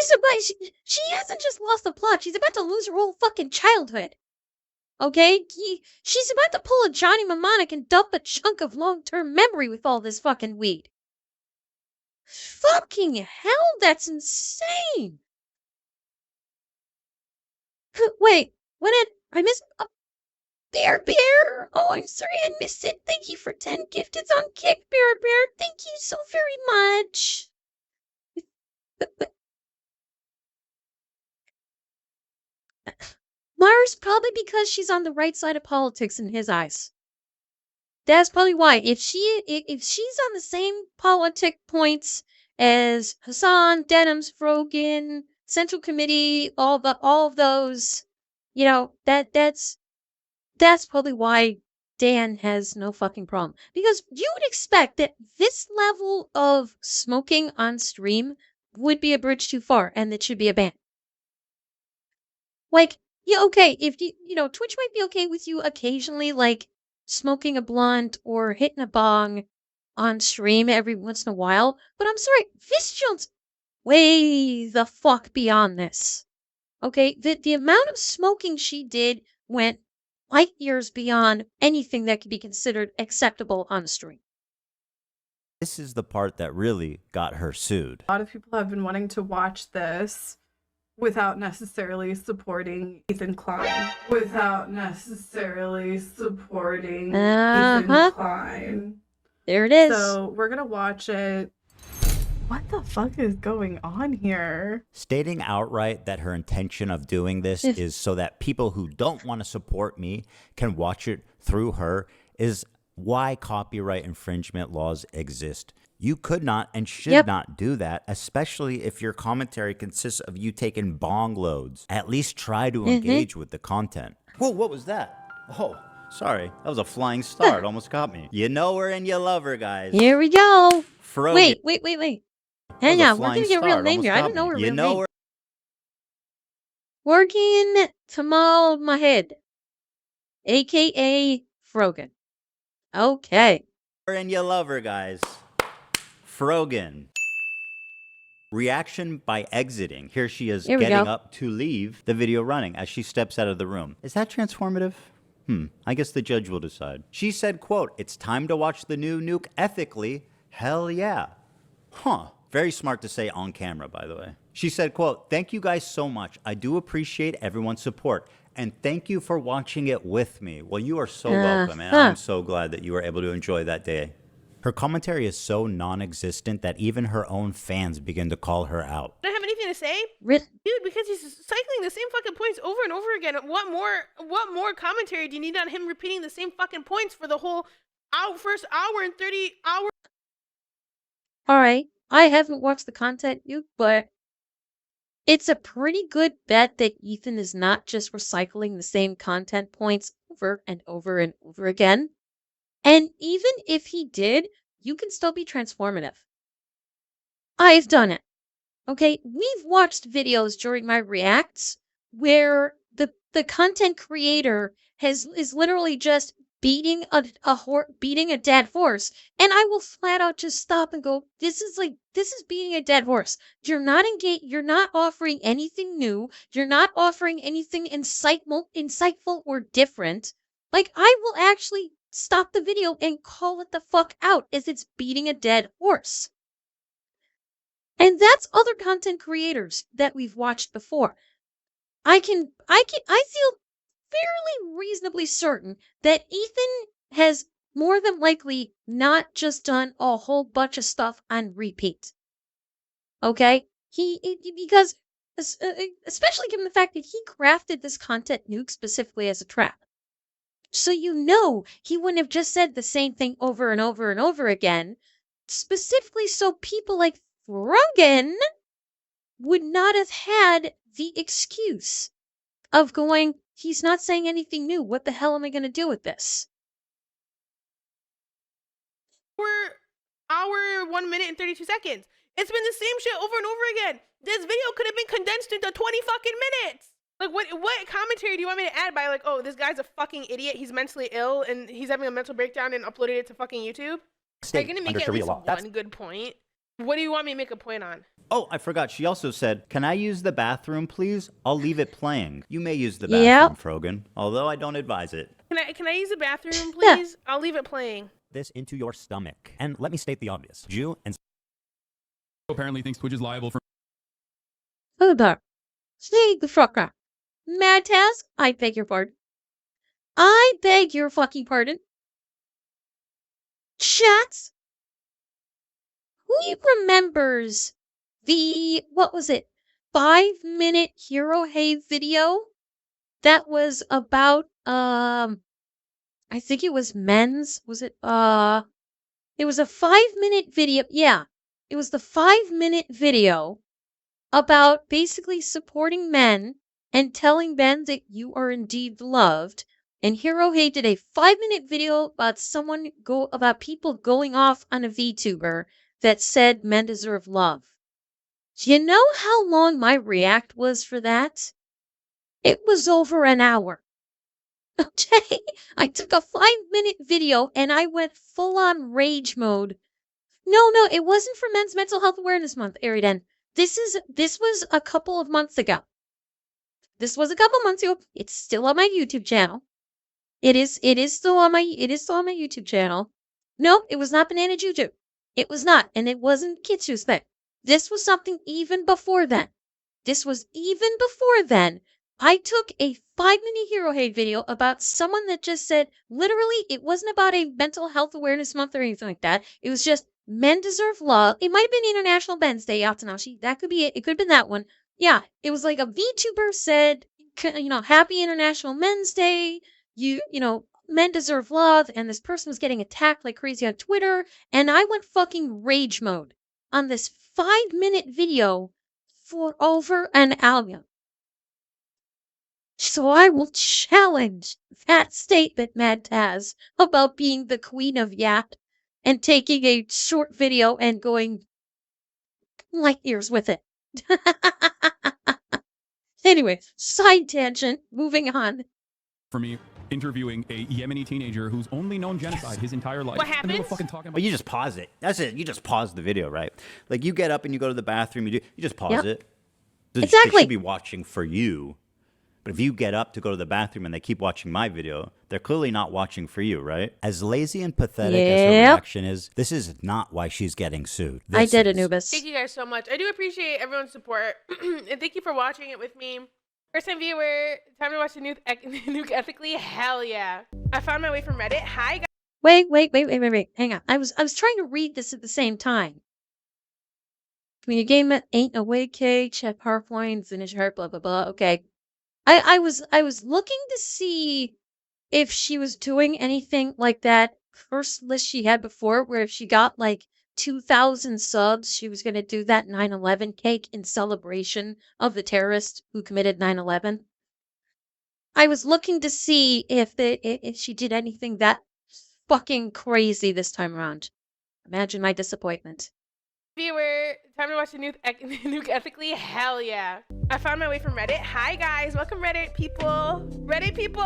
hasn't just lost the plot. She's about to lose her whole fucking childhood. Okay? She's about to pull a Johnny Mnemonic and dump a chunk of long-term memory with all this fucking weed. Fucking hell, that's insane. Wait, what did I miss? Bear. Oh, I'm sorry I missed it. Thank you for 10 gifteds on Kick, Bear. Thank you so very much. Mars, probably because she's on the right side of politics in his eyes. That's probably why. If she's on the same politic points as Hassan, Denims, Frogan, Central Committee, all of those, you know, that's probably why Dan has no fucking problem. Because you would expect that this level of smoking on stream would be a bridge too far and that should be a ban. Like, yeah, okay, if you know, Twitch might be okay with you occasionally, like, smoking a blunt or hitting a bong on stream every once in a while, but I'm sorry, this jumps way the fuck beyond this. Okay, the amount of smoking she did went light years beyond anything that could be considered acceptable on stream. This is the part that really got her sued. A lot of people have been wanting to watch this without necessarily supporting Ethan Klein. There it is. So we're gonna watch it What the fuck is going on here? Stating outright that her intention of doing this is so that people who don't want to support me can watch it through her is why copyright infringement laws exist. You could not and should not do that, especially if your commentary consists of you taking bong loads. At least try to engage with the content. Whoa, what was that? Oh, sorry. That was a flying star. It almost got me. You know her and you love her, guys. Here we go. Frogan. Wait. Hang on. We're going to get a real name here. I don't know her real name. Frogan Tamal Mahed, a.k.a. Frogan. Okay. And you love her, guys. Frogan. Reaction by exiting. Here she is getting up to leave the video running as she steps out of the room. Is that transformative? I guess the judge will decide. She said, quote, "It's time to watch the new nuke ethically. Hell yeah." Huh. Very smart to say on camera, by the way. She said, quote, "Thank you guys so much. I do appreciate everyone's support. And thank you for watching it with me." Well, you are so welcome, and I'm so glad that you were able to enjoy that day. Her commentary is so non-existent that even her own fans begin to call her out. I don't have anything to say, dude, because he's cycling the same fucking points over and over again. What more commentary do you need on him repeating the same fucking points for the whole first hour and 30 hours? All right. I haven't watched the content, but it's a pretty good bet that Ethan is not just recycling the same content points over and over and over again. And even if he did, you can still be transformative. I've done it. Okay, we've watched videos during my reacts where the content creator is literally just beating a dead horse, and I will flat out just stop and go, this is beating a dead horse. You're not engaged, you're not offering anything new, you're not offering anything insightful or different. Like, I will actually stop the video and call it the fuck out as it's beating a dead horse. And that's other content creators that we've watched before. I feel fairly reasonably certain that Ethan has more than likely not just done a whole bunch of stuff on repeat. Okay? Because especially given the fact that he crafted this content nuke specifically as a trap. So you know he wouldn't have just said the same thing over and over and over again, specifically so people like Frogan would not have had the excuse of going, he's not saying anything new. What the hell am I going to do with this? Hour, 1 minute and 32 seconds. It's been the same shit over and over again. This video could have been condensed into 20 fucking minutes. Like, what commentary do you want me to add by, like, oh, this guy's a fucking idiot, he's mentally ill, and he's having a mental breakdown and uploaded it to fucking YouTube? Are you going to make at least one good point? What do you want me to make a point on? Oh, I forgot. She also said, "Can I use the bathroom, please? I'll leave it playing." You may use the bathroom, Frogan, although I don't advise it. Can I use the bathroom, please? I'll leave it playing. This into your stomach. And let me state the obvious. Jew and apparently thinks Twitch is liable for Say the fuck up. Mad Taz, I beg your pardon. I beg your fucking pardon. Chats. Who remembers the, 5-minute Hero Hay video? That was about, I think it was men's. Was it, it was a 5-minute video. Yeah. It was the 5-minute video about basically supporting men and telling men that you are indeed loved. And Hero Hay did a 5-minute video about people going off on a VTuber that said men deserve love. Do you know how long my react was for that? It was over an hour. Okay? I took a 5-minute video and I went full on rage mode. No, it wasn't for Men's Mental Health Awareness Month, Aridan. This was a couple of months ago. It's still on my YouTube channel. It is still on my YouTube channel. No, it was not Banana Juju. It was not, and it wasn't Kitsu's thing. This was something even before then. I took a 5-minute hero hate video about someone that just said, literally, it wasn't about a mental health awareness month or anything like that. It was just men deserve love. It might have been International Men's Day, Yatsunashi. That could be it. It could have been that one. Yeah, it was like a VTuber said, happy International Men's Day. Men deserve love. And this person was getting attacked like crazy on Twitter. And I went fucking rage mode on this 5-minute video for over an hour. So I will challenge that statement, Mad Taz, about being the queen of Yat and taking a short video and going light years with it. Anyway, side tangent, moving on. For me, interviewing a Yemeni teenager who's only known genocide his entire life. What happened? And they were fucking talking about Well, you just pause it. That's it. You just pause the video, right? Like you get up and you go to the bathroom. You just pause it. They should be watching for you. But if you get up to go to the bathroom and they keep watching my video, they're clearly not watching for you, right? As lazy and pathetic as her reaction is, this is not why she's getting sued. I did, Anubis. Thank you guys so much. I do appreciate everyone's support. And thank you for watching it with me. First time viewer, time to watch the nuke ethically? Hell yeah. I found my way from Reddit. Hi guys. Wait. Hang on. I was trying to read this at the same time. Community game ain't a way cake, Chef Harflines, and his heart, blah blah blah. Okay. I was looking to see if she was doing anything like that first list she had before, where if she got like 2,000 subs, she was going to do that 9/11 cake in celebration of the terrorist who committed 9/11. I was looking to see if she did anything that fucking crazy this time around. Imagine my disappointment. Viewer, time to watch the nuke ethically? Hell yeah. I found my way from Reddit. Hi guys, welcome Reddit people. Reddit people.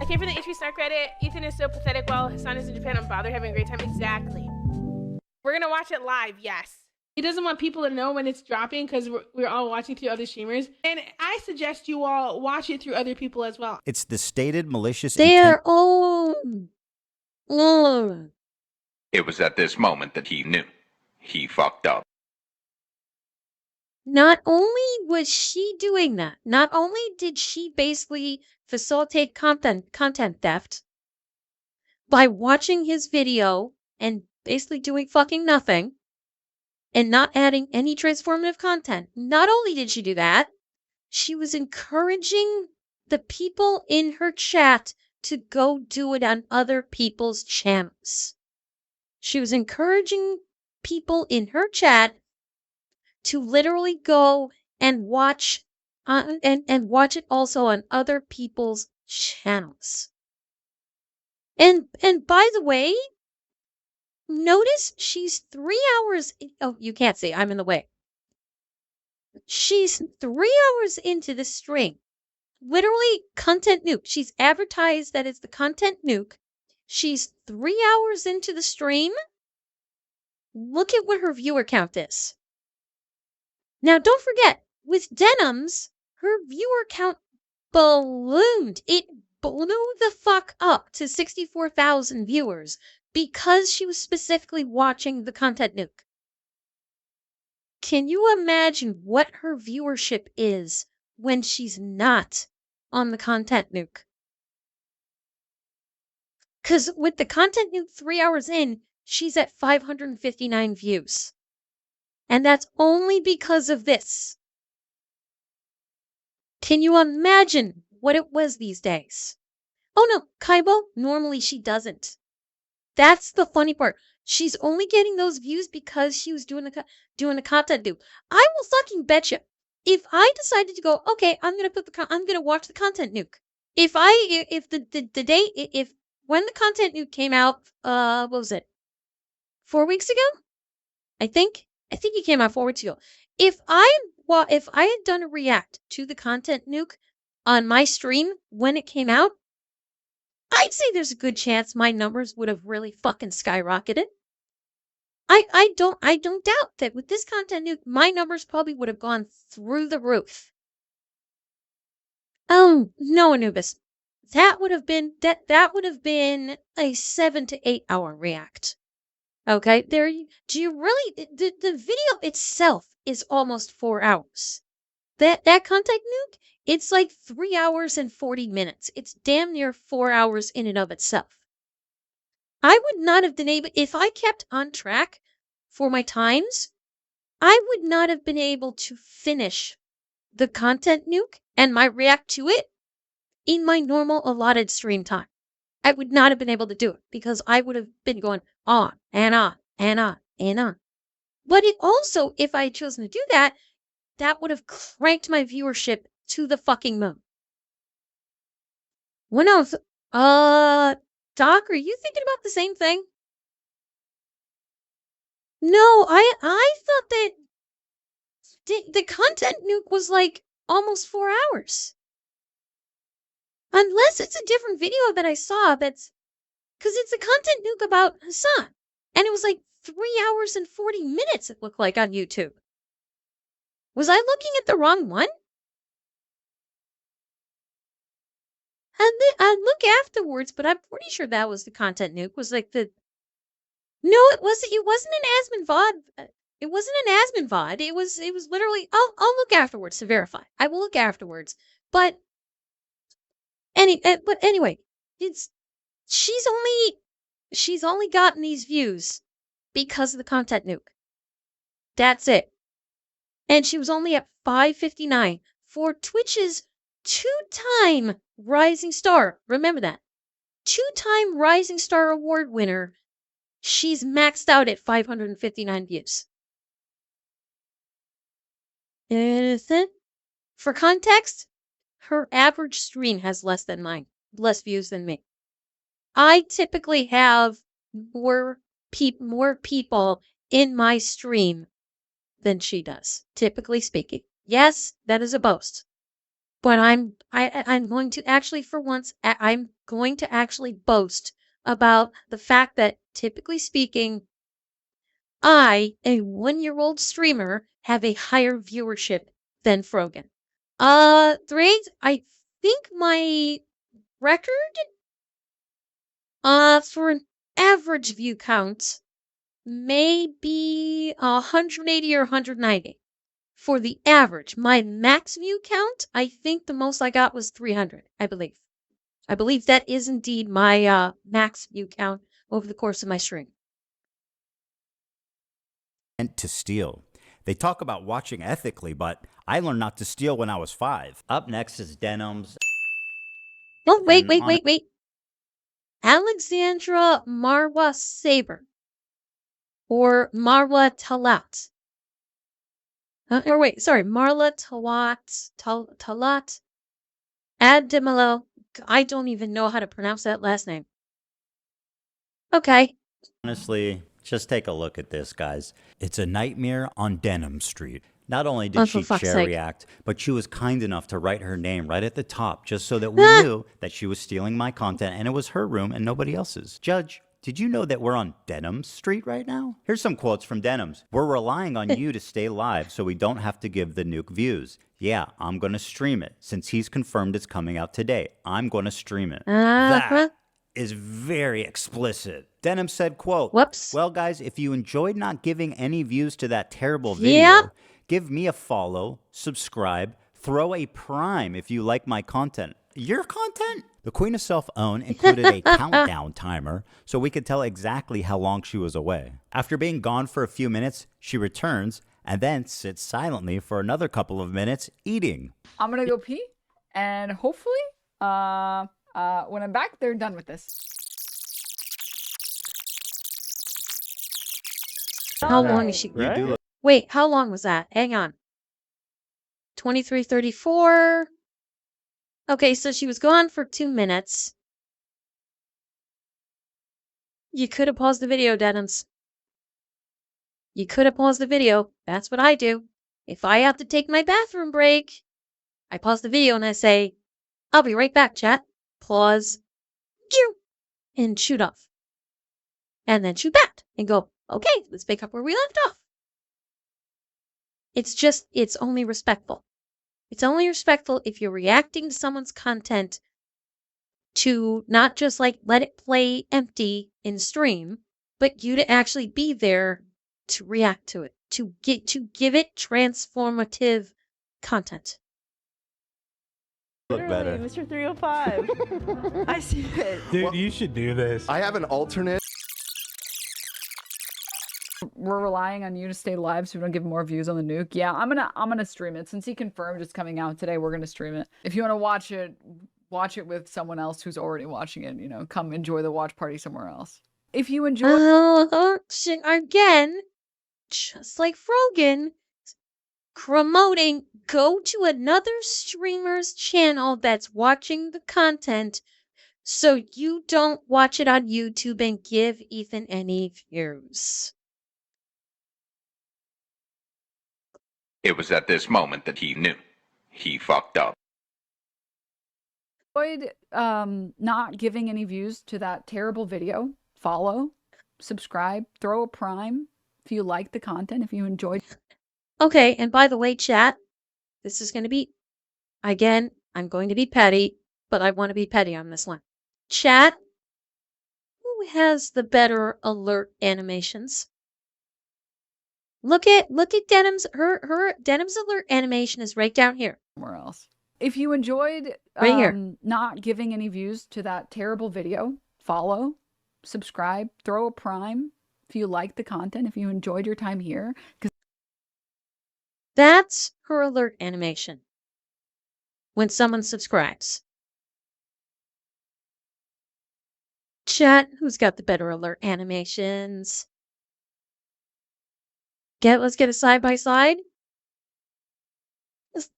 I came from the H3 Snark Reddit. Ethan is so pathetic while Hassan is in Japan. I'm bothered having a great time. Exactly. We're gonna watch it live, yes. He doesn't want people to know when it's dropping because we're all watching through other streamers. And I suggest you all watch it through other people as well. It's the stated malicious Their own. It was at this moment that he knew. He fucked up. Not only was she doing that, not only did she basically facilitate content theft by watching his video and basically doing fucking nothing and not adding any transformative content. Not only did she do that, she was encouraging the people in her chat to go do it on other people's channels. She was encouraging people in her chat to literally go and watch and watch it also on other people's channels. And by the way, notice she's 3 hours. Oh, you can't see. I'm in the way. She's 3 hours into the stream. Literally, content nuke. She's advertised that it's the content nuke. She's 3 hours into the stream. Look at what her viewer count is. Now, don't forget, with Denims, her viewer count ballooned. It blew the fuck up to 64,000 viewers because she was specifically watching the content nuke. Can you imagine what her viewership is when she's not on the content nuke? Because with the content nuke 3 hours in, she's at 559 views. And that's only because of this. Can you imagine what it was these days? Oh no, Kaibo, normally she doesn't. That's the funny part. She's only getting those views because she was doing the content nuke. I will fucking betcha. If I decided to go, okay, I'm gonna watch the content nuke. When the content nuke came out, what was it? 4 weeks ago? I think it came out 4 weeks ago. If I had done a react to the content nuke on my stream when it came out, I'd say there's a good chance my numbers would have really fucking skyrocketed. I don't doubt that with this content nuke, my numbers probably would have gone through the roof. Oh no, Anubis. That would have been a 7 to 8 hour react. Okay, do you really? The video itself is almost 4 hours. That content nuke, it's like 3 hours and 40 minutes. It's damn near 4 hours in and of itself. I would not have been able, if I kept on track for my times, I would not have been able to finish the content nuke and my react to it in my normal allotted stream time. I would not have been able to do it because I would have been going on and on and on and on. But it also, if I had chosen to do that, that would have cranked my viewership to the fucking moon. When I was, Doc, are you thinking about the same thing? No, I thought that the content nuke was like almost 4 hours. Unless it's a different video that I saw that's, because it's a content nuke about Hassan. And it was like 3 hours and 40 minutes, it looked like on YouTube. Was I looking at the wrong one? I'd look afterwards, but I'm pretty sure that was the content nuke. Was like the... No, it wasn't. It wasn't an Asmin VOD. It wasn't an Asmin VOD. It was literally... I'll look afterwards to verify. I will look afterwards. But anyway, she's only gotten these views because of the content nuke. That's it. And she was only at 559 for Twitch's 2-time Rising Star. Remember that. 2-time Rising Star Award winner. She's maxed out at 559 views. Anything? For context, her average stream has less views than me. I typically have more people in my stream than she does, typically speaking. Yes, that is a boast. But I'm going to actually, for once, I'm going to actually boast about the fact that, typically speaking, I, a 1-year-old streamer, have a higher viewership than Frogan. I think my record for an average view count may be 180 or 190 for the average. My max view count, I think the most I got was 300, I believe. I believe that is indeed my max view count over the course of my stream. And to steal. They talk about watching ethically, but I learned not to steal when I was 5. Up next is Denims. Oh, wait. Alexandra Marwa Saber. Or Marwa Talat. Marla Talat Ademelo. I don't even know how to pronounce that last name. Okay. Honestly, just take a look at this, guys. It's a nightmare on Denim Street. Not only did she share react, but she was kind enough to write her name right at the top just so that we knew that she was stealing my content and it was her room and nobody else's. Judge, did you know that we're on Denims Street right now? Here's some quotes from Denims. We're relying on you to stay live so we don't have to give the nuke views. Yeah, I'm going to stream it. Since he's confirmed it's coming out today, I'm going to stream it. That is very explicit. Denim said, quote, Whoops. Well, guys, if you enjoyed not giving any views to that terrible video, give me a follow, subscribe, throw a prime if you like my content. Your content? The Queen of Self-Own included a countdown timer so we could tell exactly how long she was away. After being gone for a few minutes, she returns and then sits silently for another couple of minutes eating. I'm gonna go pee, and hopefully, when I'm back, they're done with this. How long is she? Right? Wait, how long was that? Hang on. 23:34. Okay, so she was gone for 2 minutes. You could have paused the video, Denims. You could have paused the video. That's what I do. If I have to take my bathroom break, I pause the video and I say, I'll be right back, chat. Pause. And shoot off. And then shoot back and go, okay, let's pick up where we left off. It's only respectful. It's only respectful if you're reacting to someone's content to not just like let it play empty in stream, but you to actually be there to react to it, to give it transformative content. Look better. Mr. 305. I see it. Dude, you should do this. I have an alternate. We're relying on you to stay live so we don't give more views on the nuke. Yeah, I'm gonna stream it. Since he confirmed it's coming out today, we're gonna stream it. If you want to watch it with someone else who's already watching it, you know, come enjoy the watch party somewhere else. If you enjoy Again, just like Frogan, promoting, go to another streamer's channel that's watching the content so you don't watch it on YouTube and give Ethan any views. It was at this moment that he knew. He fucked up. enjoyed not giving any views to that terrible video, follow, subscribe, throw a prime if you like the content, if you enjoyed. Okay, and by the way, chat, this is going to be, again, I'm going to be petty, but I want to be petty on this one. Chat, who has the better alert animations? Look at Denims. Her Denims alert animation is right down here. Somewhere else. If you enjoyed Right here. not giving any views to that terrible video, follow, subscribe, throw a prime if you like the content, if you enjoyed your time here. That's her alert animation when someone subscribes. Chat, who's got the better alert animations? Let's get a side by side.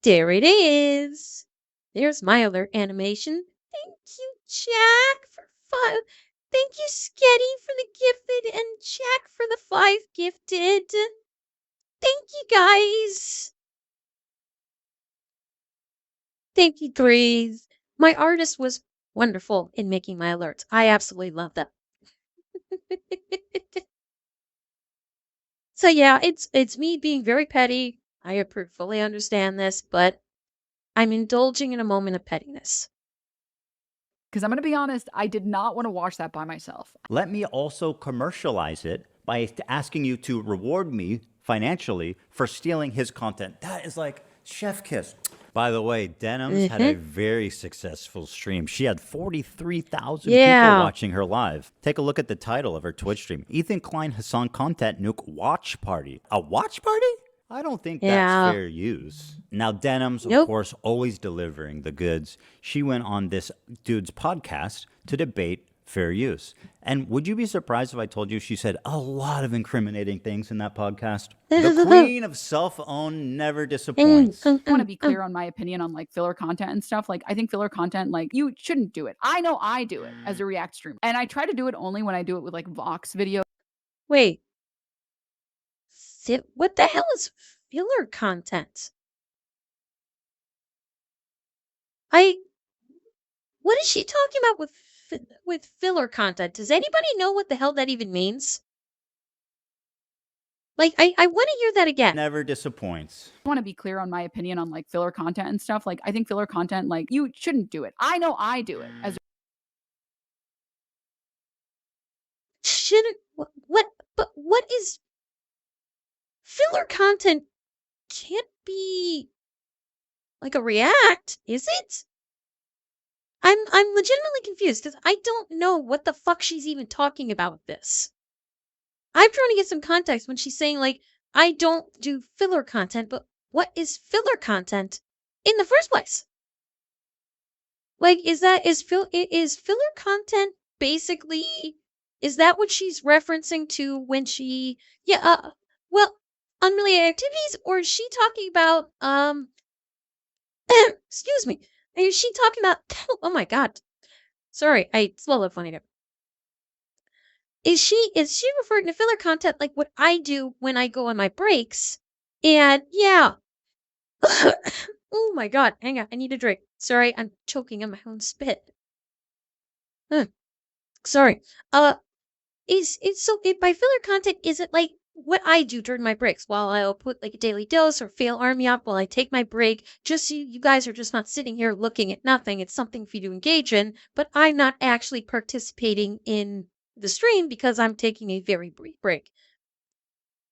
There it is. There's my alert animation. Thank you, Jack, for 5. Thank you, Sketty, for the gifted, and Jack for the 5 gifted. Thank you, guys. Thank you, Threes. My artist was wonderful in making my alerts. I absolutely love them. So yeah, it's me being very petty. I fully understand this, but I'm indulging in a moment of pettiness. Because I'm going to be honest, I did not want to watch that by myself. Let me also commercialize it by asking you to reward me financially for stealing his content. That is like chef kiss. By the way, Denims had a very successful stream. She had 43,000 people watching her live. Take a look at the title of her Twitch stream. Ethan Klein Hassan Content Nuke Watch Party. A watch party? I don't think that's fair use. Now, Denims, of course, always delivering the goods. She went on this dude's podcast to debate fair use. And would you be surprised if I told you she said a lot of incriminating things in that podcast? The queen of self-own never disappoints. I want to be clear on my opinion on like filler content and stuff. Like, I think filler content, like, you shouldn't do it. I know I do it as a React streamer. And I try to do it only when I do it with like Vox video. Wait. What the hell is filler content? What is she talking about with filler content? Does anybody know what the hell that even means? Like, I want to hear that again. Never disappoints. I want to be clear on my opinion on like filler content and stuff. Like, I think filler content, like, you shouldn't do it. I know I do it as a shouldn't but what is filler content? Can't be like a React, is it? I'm legitimately confused because I don't know what the fuck she's even talking about with this. I'm trying to get some context when she's saying like I don't do filler content, but what is filler content in the first place? Like, is filler content basically, is that what she's referencing to when she unrelated activities, or is she talking about excuse me, is she talking about oh my god, sorry, I swallowed funny there. Is she referring to filler content like what I do when I go on my breaks? And yeah. Oh my god, hang on, I need a drink. Sorry, I'm choking on my own spit. Sorry. By filler content, is it like what I do during my breaks while I'll put like a daily dose or fail army up while I take my break, just so you guys are just not sitting here looking at nothing. It's something for you to engage in, but I'm not actually participating in the stream because I'm taking a very brief break.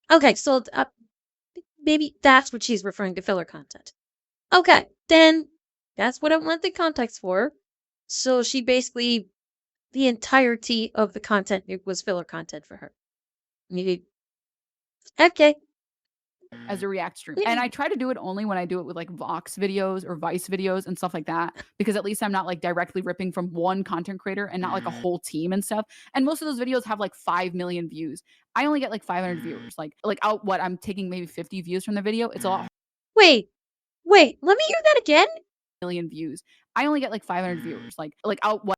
Okay, so maybe that's what she's referring to filler content. Okay, then that's what I want the context for. So she basically, the entirety of the content was filler content for her. Okay. As a React stream. And I try to do it only when I do it with like Vox videos or Vice videos and stuff like that, because at least I'm not like directly ripping from one content creator and not like a whole team and stuff. And most of those videos have like 5 million views. I only get like 500 viewers. Like out what I'm taking maybe 50 views from the video. It's a lot. Wait, let me hear that again. Million views. I only get like 500 viewers. Like out what?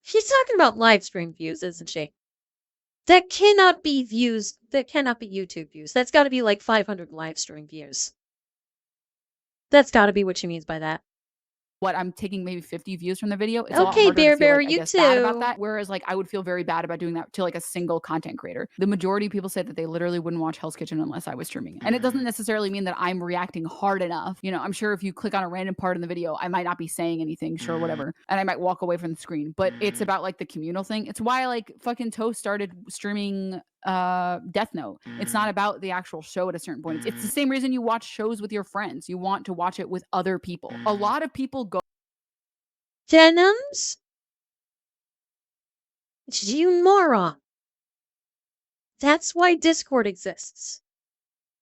She's talking about live stream views, isn't she? That cannot be views. That cannot be YouTube views. That's got to be like 500 live stream views. That's got to be what she means by that. What I'm taking maybe 50 views from the video. It's okay, Bear, like, you too. Bad about that. Whereas like I would feel very bad about doing that to like a single content creator. The majority of people said that they literally wouldn't watch Hell's Kitchen unless I was streaming it. And it doesn't necessarily mean that I'm reacting hard enough. You know, I'm sure if you click on a random part in the video, I might not be saying anything, sure, whatever. And I might walk away from the screen. But it's about like the communal thing. It's why like fucking Toast started streaming Death Note. It's not about the actual show at a certain point. It's the same reason you watch shows with your friends. You want to watch it with other people. A lot of people go Denims? You moron. That's why Discord exists.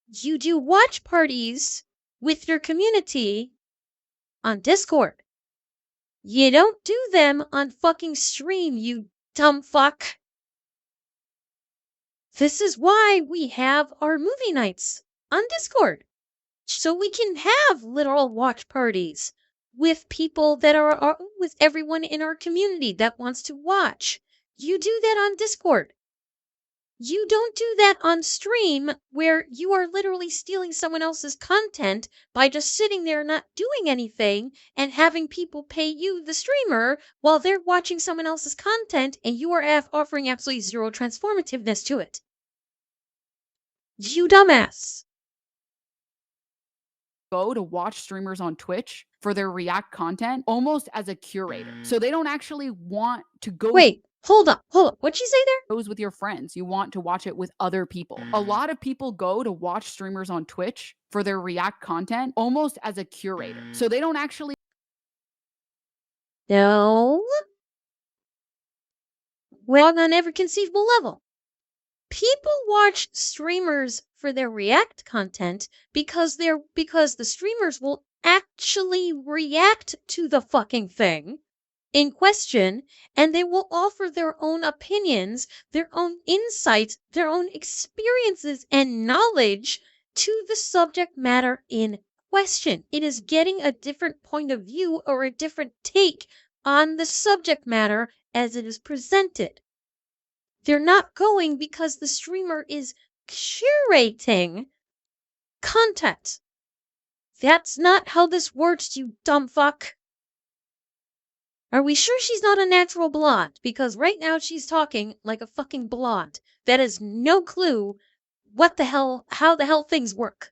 You do watch parties with your community on Discord. You don't do them on fucking stream, you dumb fuck. This is why we have our movie nights on Discord. So we can have literal watch parties with people that are with everyone in our community that wants to watch. You do that on Discord. You don't do that on stream where you are literally stealing someone else's content by just sitting there not doing anything and having people pay you, the streamer, while they're watching someone else's content and you are offering absolutely zero transformativeness to it. You dumbass. Go to watch streamers on Twitch for their React content almost as a curator. So they don't actually want to go. Wait, hold up. What'd she say there? Goes with your friends. You want to watch it with other people. A lot of people go to watch streamers on Twitch for their React content almost as a curator. So they don't actually. No. Well, on every conceivable level. People watch streamers for their React content because the streamers will actually react to the fucking thing in question, and they will offer their own opinions, their own insights, their own experiences and knowledge to the subject matter in question. It is getting a different point of view or a different take on the subject matter as it is presented. They're not going because the streamer is curating content. That's not how this works, you dumb fuck. Are we sure she's not a natural blonde? Because right now she's talking like a fucking blonde that has no clue how the hell things work.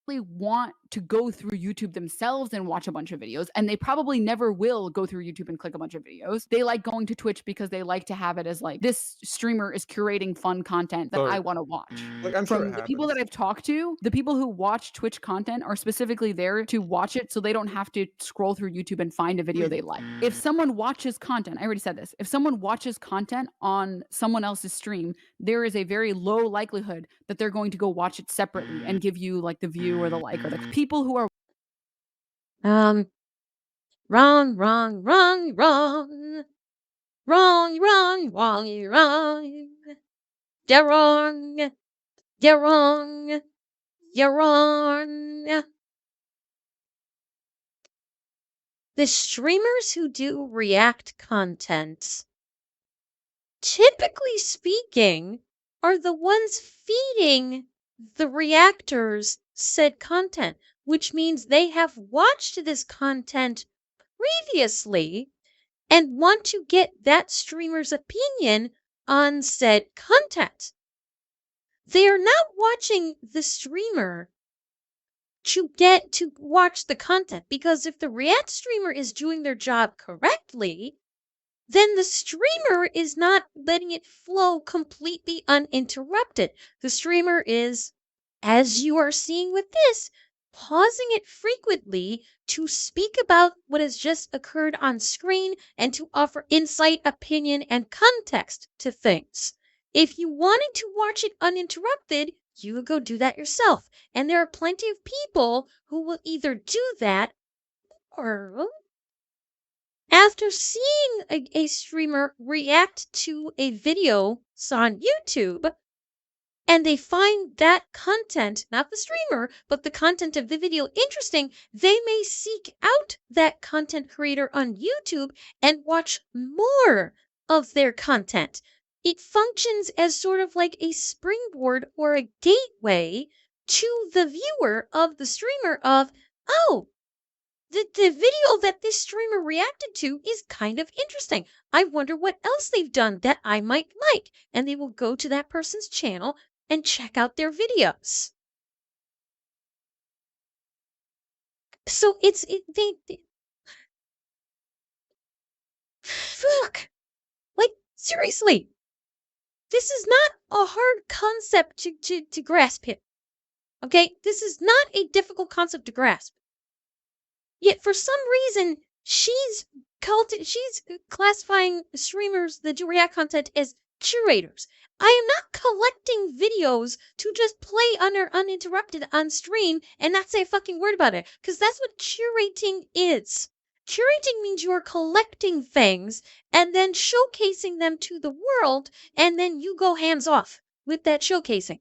Want to go through YouTube themselves and watch a bunch of videos, and they probably never will go through YouTube and click a bunch of videos. They like going to Twitch because they like to have it as like, this streamer is curating fun content that I want to watch. Like, I'm From the people that I've talked to, the people who watch Twitch content are specifically there to watch it so they don't have to scroll through YouTube and find a video they like. If someone watches content, I already said this, if someone watches content on someone else's stream, there is a very low likelihood that they're going to go watch it separately and give you like the view or the like, or the people who are wrong. You're wrong. The streamers who do React content, typically speaking, are the ones feeding the reactors said content, which means they have watched this content previously and want to get that streamer's opinion on said content. They are not watching the streamer to get to watch the content, because if the React streamer is doing their job correctly, then the streamer is not letting it flow completely uninterrupted. The streamer is, as you are seeing with this, pausing it frequently to speak about what has just occurred on screen and to offer insight, opinion, and context to things. If you wanted to watch it uninterrupted, you would go do that yourself. And there are plenty of people who will either do that or, after seeing a streamer react to a video on YouTube, and they find that content, not the streamer, but the content of the video interesting, they may seek out that content creator on YouTube and watch more of their content. It functions as sort of like a springboard or a gateway to the viewer of the streamer of, oh, the video that this streamer reacted to is kind of interesting. I wonder what else they've done that I might like. And they will go to that person's channel and check out their videos. So fuck. Like, seriously. This is not a hard concept to grasp here. Okay? This is not a difficult concept to grasp. Yet for some reason, she's classifying streamers that do react content as curators. I am not collecting videos to just play uninterrupted on stream and not say a fucking word about it, because that's what curating is. Curating means you are collecting things and then showcasing them to the world, and then you go hands off with that showcasing.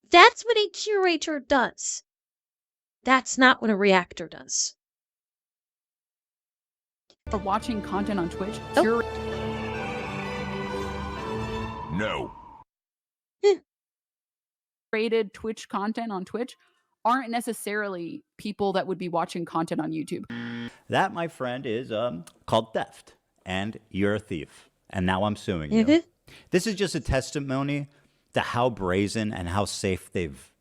That's what a curator does. That's not what a reactor does. For watching content on Twitch, No. curated Twitch content on Twitch aren't necessarily people that would be watching content on YouTube. That, my friend, is called theft. And you're a thief. And now I'm suing you. This is just a testimony to how brazen and how safe they've,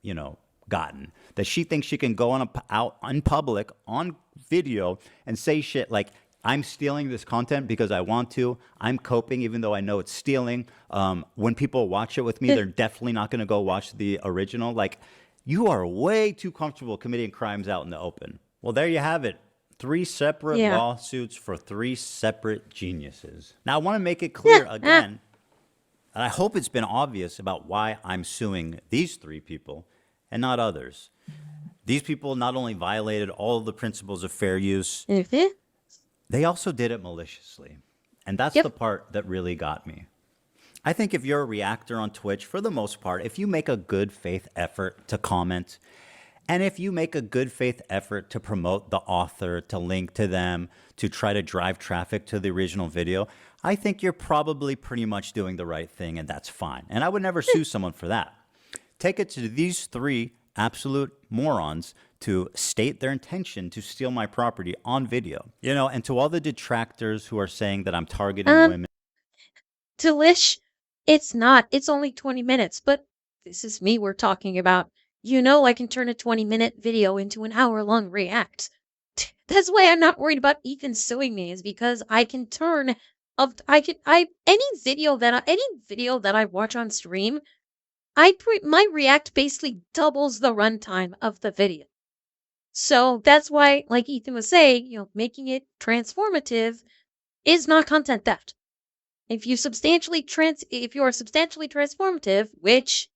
gotten. That she thinks she can go out in public on video and say shit like, I'm stealing this content because I want to. I'm coping even though I know it's stealing. When people watch it with me, they're definitely not going to go watch the original. Like, you are way too comfortable committing crimes out in the open. Well, there you have it. 3 separate lawsuits for 3 separate geniuses. Now, I want to make it clear again, and I hope it's been obvious about why I'm suing these 3 people and not others. These people not only violated all of the principles of fair use, they also did it maliciously. And that's the part that really got me. I think if you're a reactor on Twitch, for the most part, if you make a good faith effort to comment, and if you make a good faith effort to promote the author, to link to them, to try to drive traffic to the original video, I think you're probably pretty much doing the right thing, and that's fine. And I would never sue someone for that. Take it to these 3 absolute morons to state their intention to steal my property on video. And to all the detractors who are saying that I'm targeting women. Delish, it's not. It's only 20 minutes, but this is me we're talking about. I can turn a 20-minute video into an hour-long react. That's why I'm not worried about Ethan suing me, is because I can turn any video that I watch on stream, my react basically doubles the runtime of the video. So that's why, like Ethan was saying, making it transformative is not content theft. If you are substantially transformative, which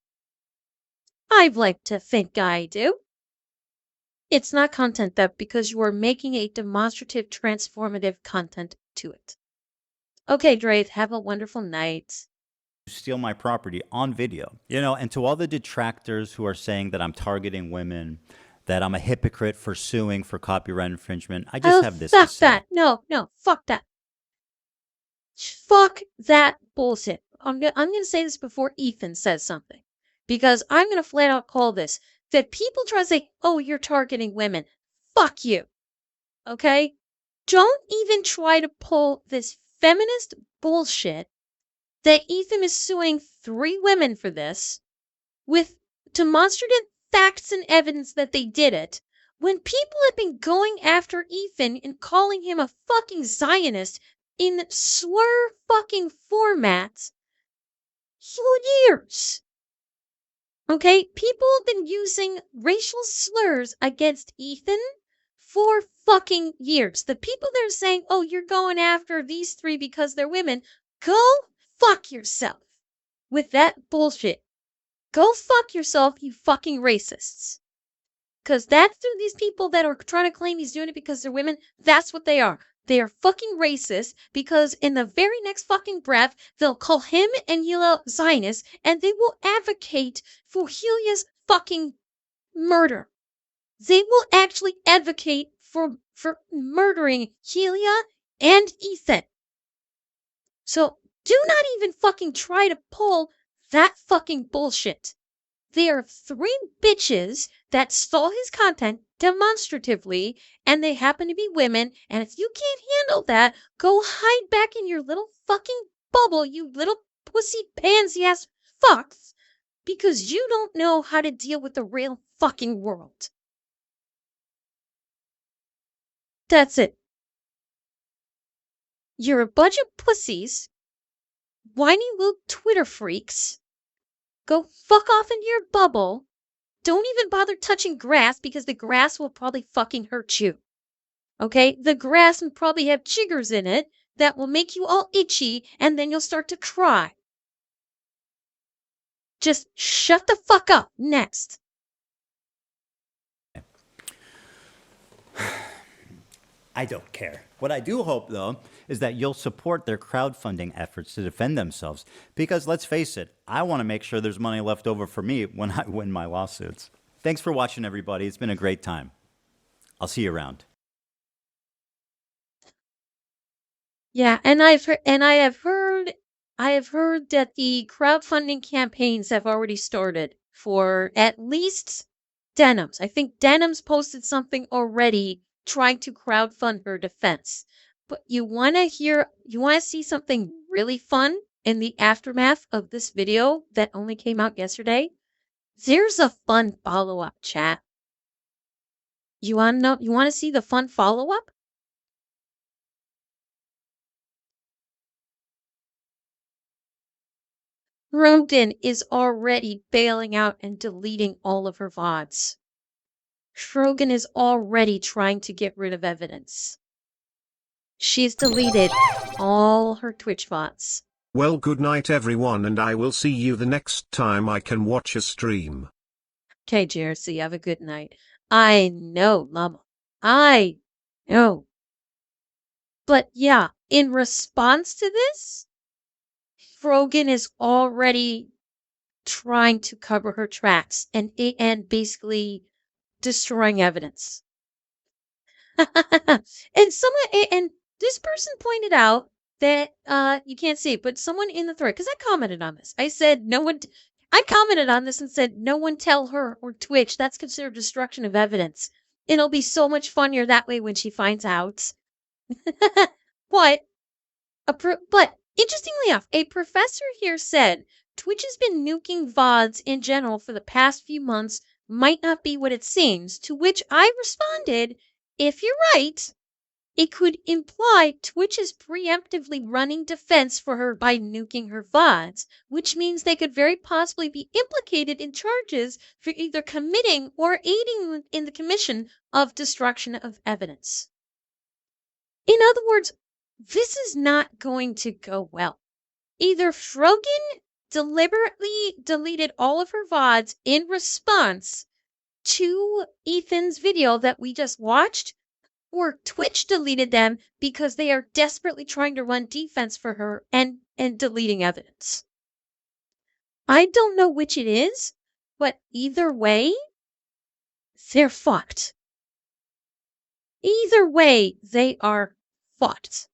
I'd like to think I do, it's not content theft because you are making a demonstrative transformative content to it. Okay, Draith, have a wonderful night. Steal my property on video. And to all the detractors who are saying that I'm targeting women, that I'm a hypocrite for suing for copyright infringement, I just have this to say. Fuck that. No, fuck that. Fuck that bullshit. I'm going to say this before Ethan says something, because I'm going to flat out call this, that people try to say, oh, you're targeting women. Fuck you. Okay? Don't even try to pull this feminist bullshit that Ethan is suing 3 women for this with demonstrative facts and evidence that they did it, when people have been going after Ethan and calling him a fucking Zionist in slur fucking formats for years. Okay? People have been using racial slurs against Ethan for fucking years. The people that are saying, oh, you're going after these three because they're women, go fuck yourself with that bullshit. Go fuck yourself, you fucking racists. Because that's these people that are trying to claim he's doing it because they're women. That's what they are. They are fucking racist because in the very next fucking breath, they'll call him and Hila Zionists and they will advocate for Helia's fucking murder. They will actually advocate for murdering Helia and Ethan. So do not even fucking try to pull that fucking bullshit. They are three bitches that stole his content demonstratively, and they happen to be women, and if you can't handle that, go hide back in your little fucking bubble, you little pussy pansy-ass fucks, because you don't know how to deal with the real fucking world. That's it. You're a bunch of pussies, whiny little Twitter freaks. Go fuck off into your bubble. Don't even bother touching grass because the grass will probably fucking hurt you. Okay? The grass will probably have chiggers in it that will make you all itchy and then you'll start to cry. Just shut the fuck up. Next. I don't care. What I do hope, though, is that you'll support their crowdfunding efforts to defend themselves. Because let's face it, I want to make sure there's money left over for me when I win my lawsuits. Thanks for watching, everybody. It's been a great time. I'll see you around. Yeah, and I have heard that the crowdfunding campaigns have already started for at least Denims. I think Denims posted something already trying to crowdfund her defense. But you want to see something really fun in the aftermath of this video that only came out yesterday? There's a fun follow-up, chat. You want to see the fun follow-up? Frogan is already bailing out and deleting all of her VODs. Frogan is already trying to get rid of evidence. She's deleted all her Twitch VODs. Well, good night everyone, and I will see you the next time I can watch a stream. Okay, JRC, have a good night. I know, Llama. I know. But yeah, in response to this, Frogan is already trying to cover her tracks and basically destroying evidence. and this person pointed out that you can't see it, but someone in the thread, because I commented on this. I commented on this and said, no one tell her or Twitch that's considered destruction of evidence. It'll be so much funnier that way when she finds out. But interestingly enough, a professor here said Twitch has been nuking VODs in general for the past few months, might not be what it seems, to which I responded, if you're right, it could imply Twitch is preemptively running defense for her by nuking her VODs, which means they could very possibly be implicated in charges for either committing or aiding in the commission of destruction of evidence. In other words, this is not going to go well. Either Frogan deliberately deleted all of her VODs in response to Ethan's video that we just watched, or Twitch deleted them because they are desperately trying to run defense for her and deleting evidence. I don't know which it is, but either way, they're fucked. Either way, they are fucked.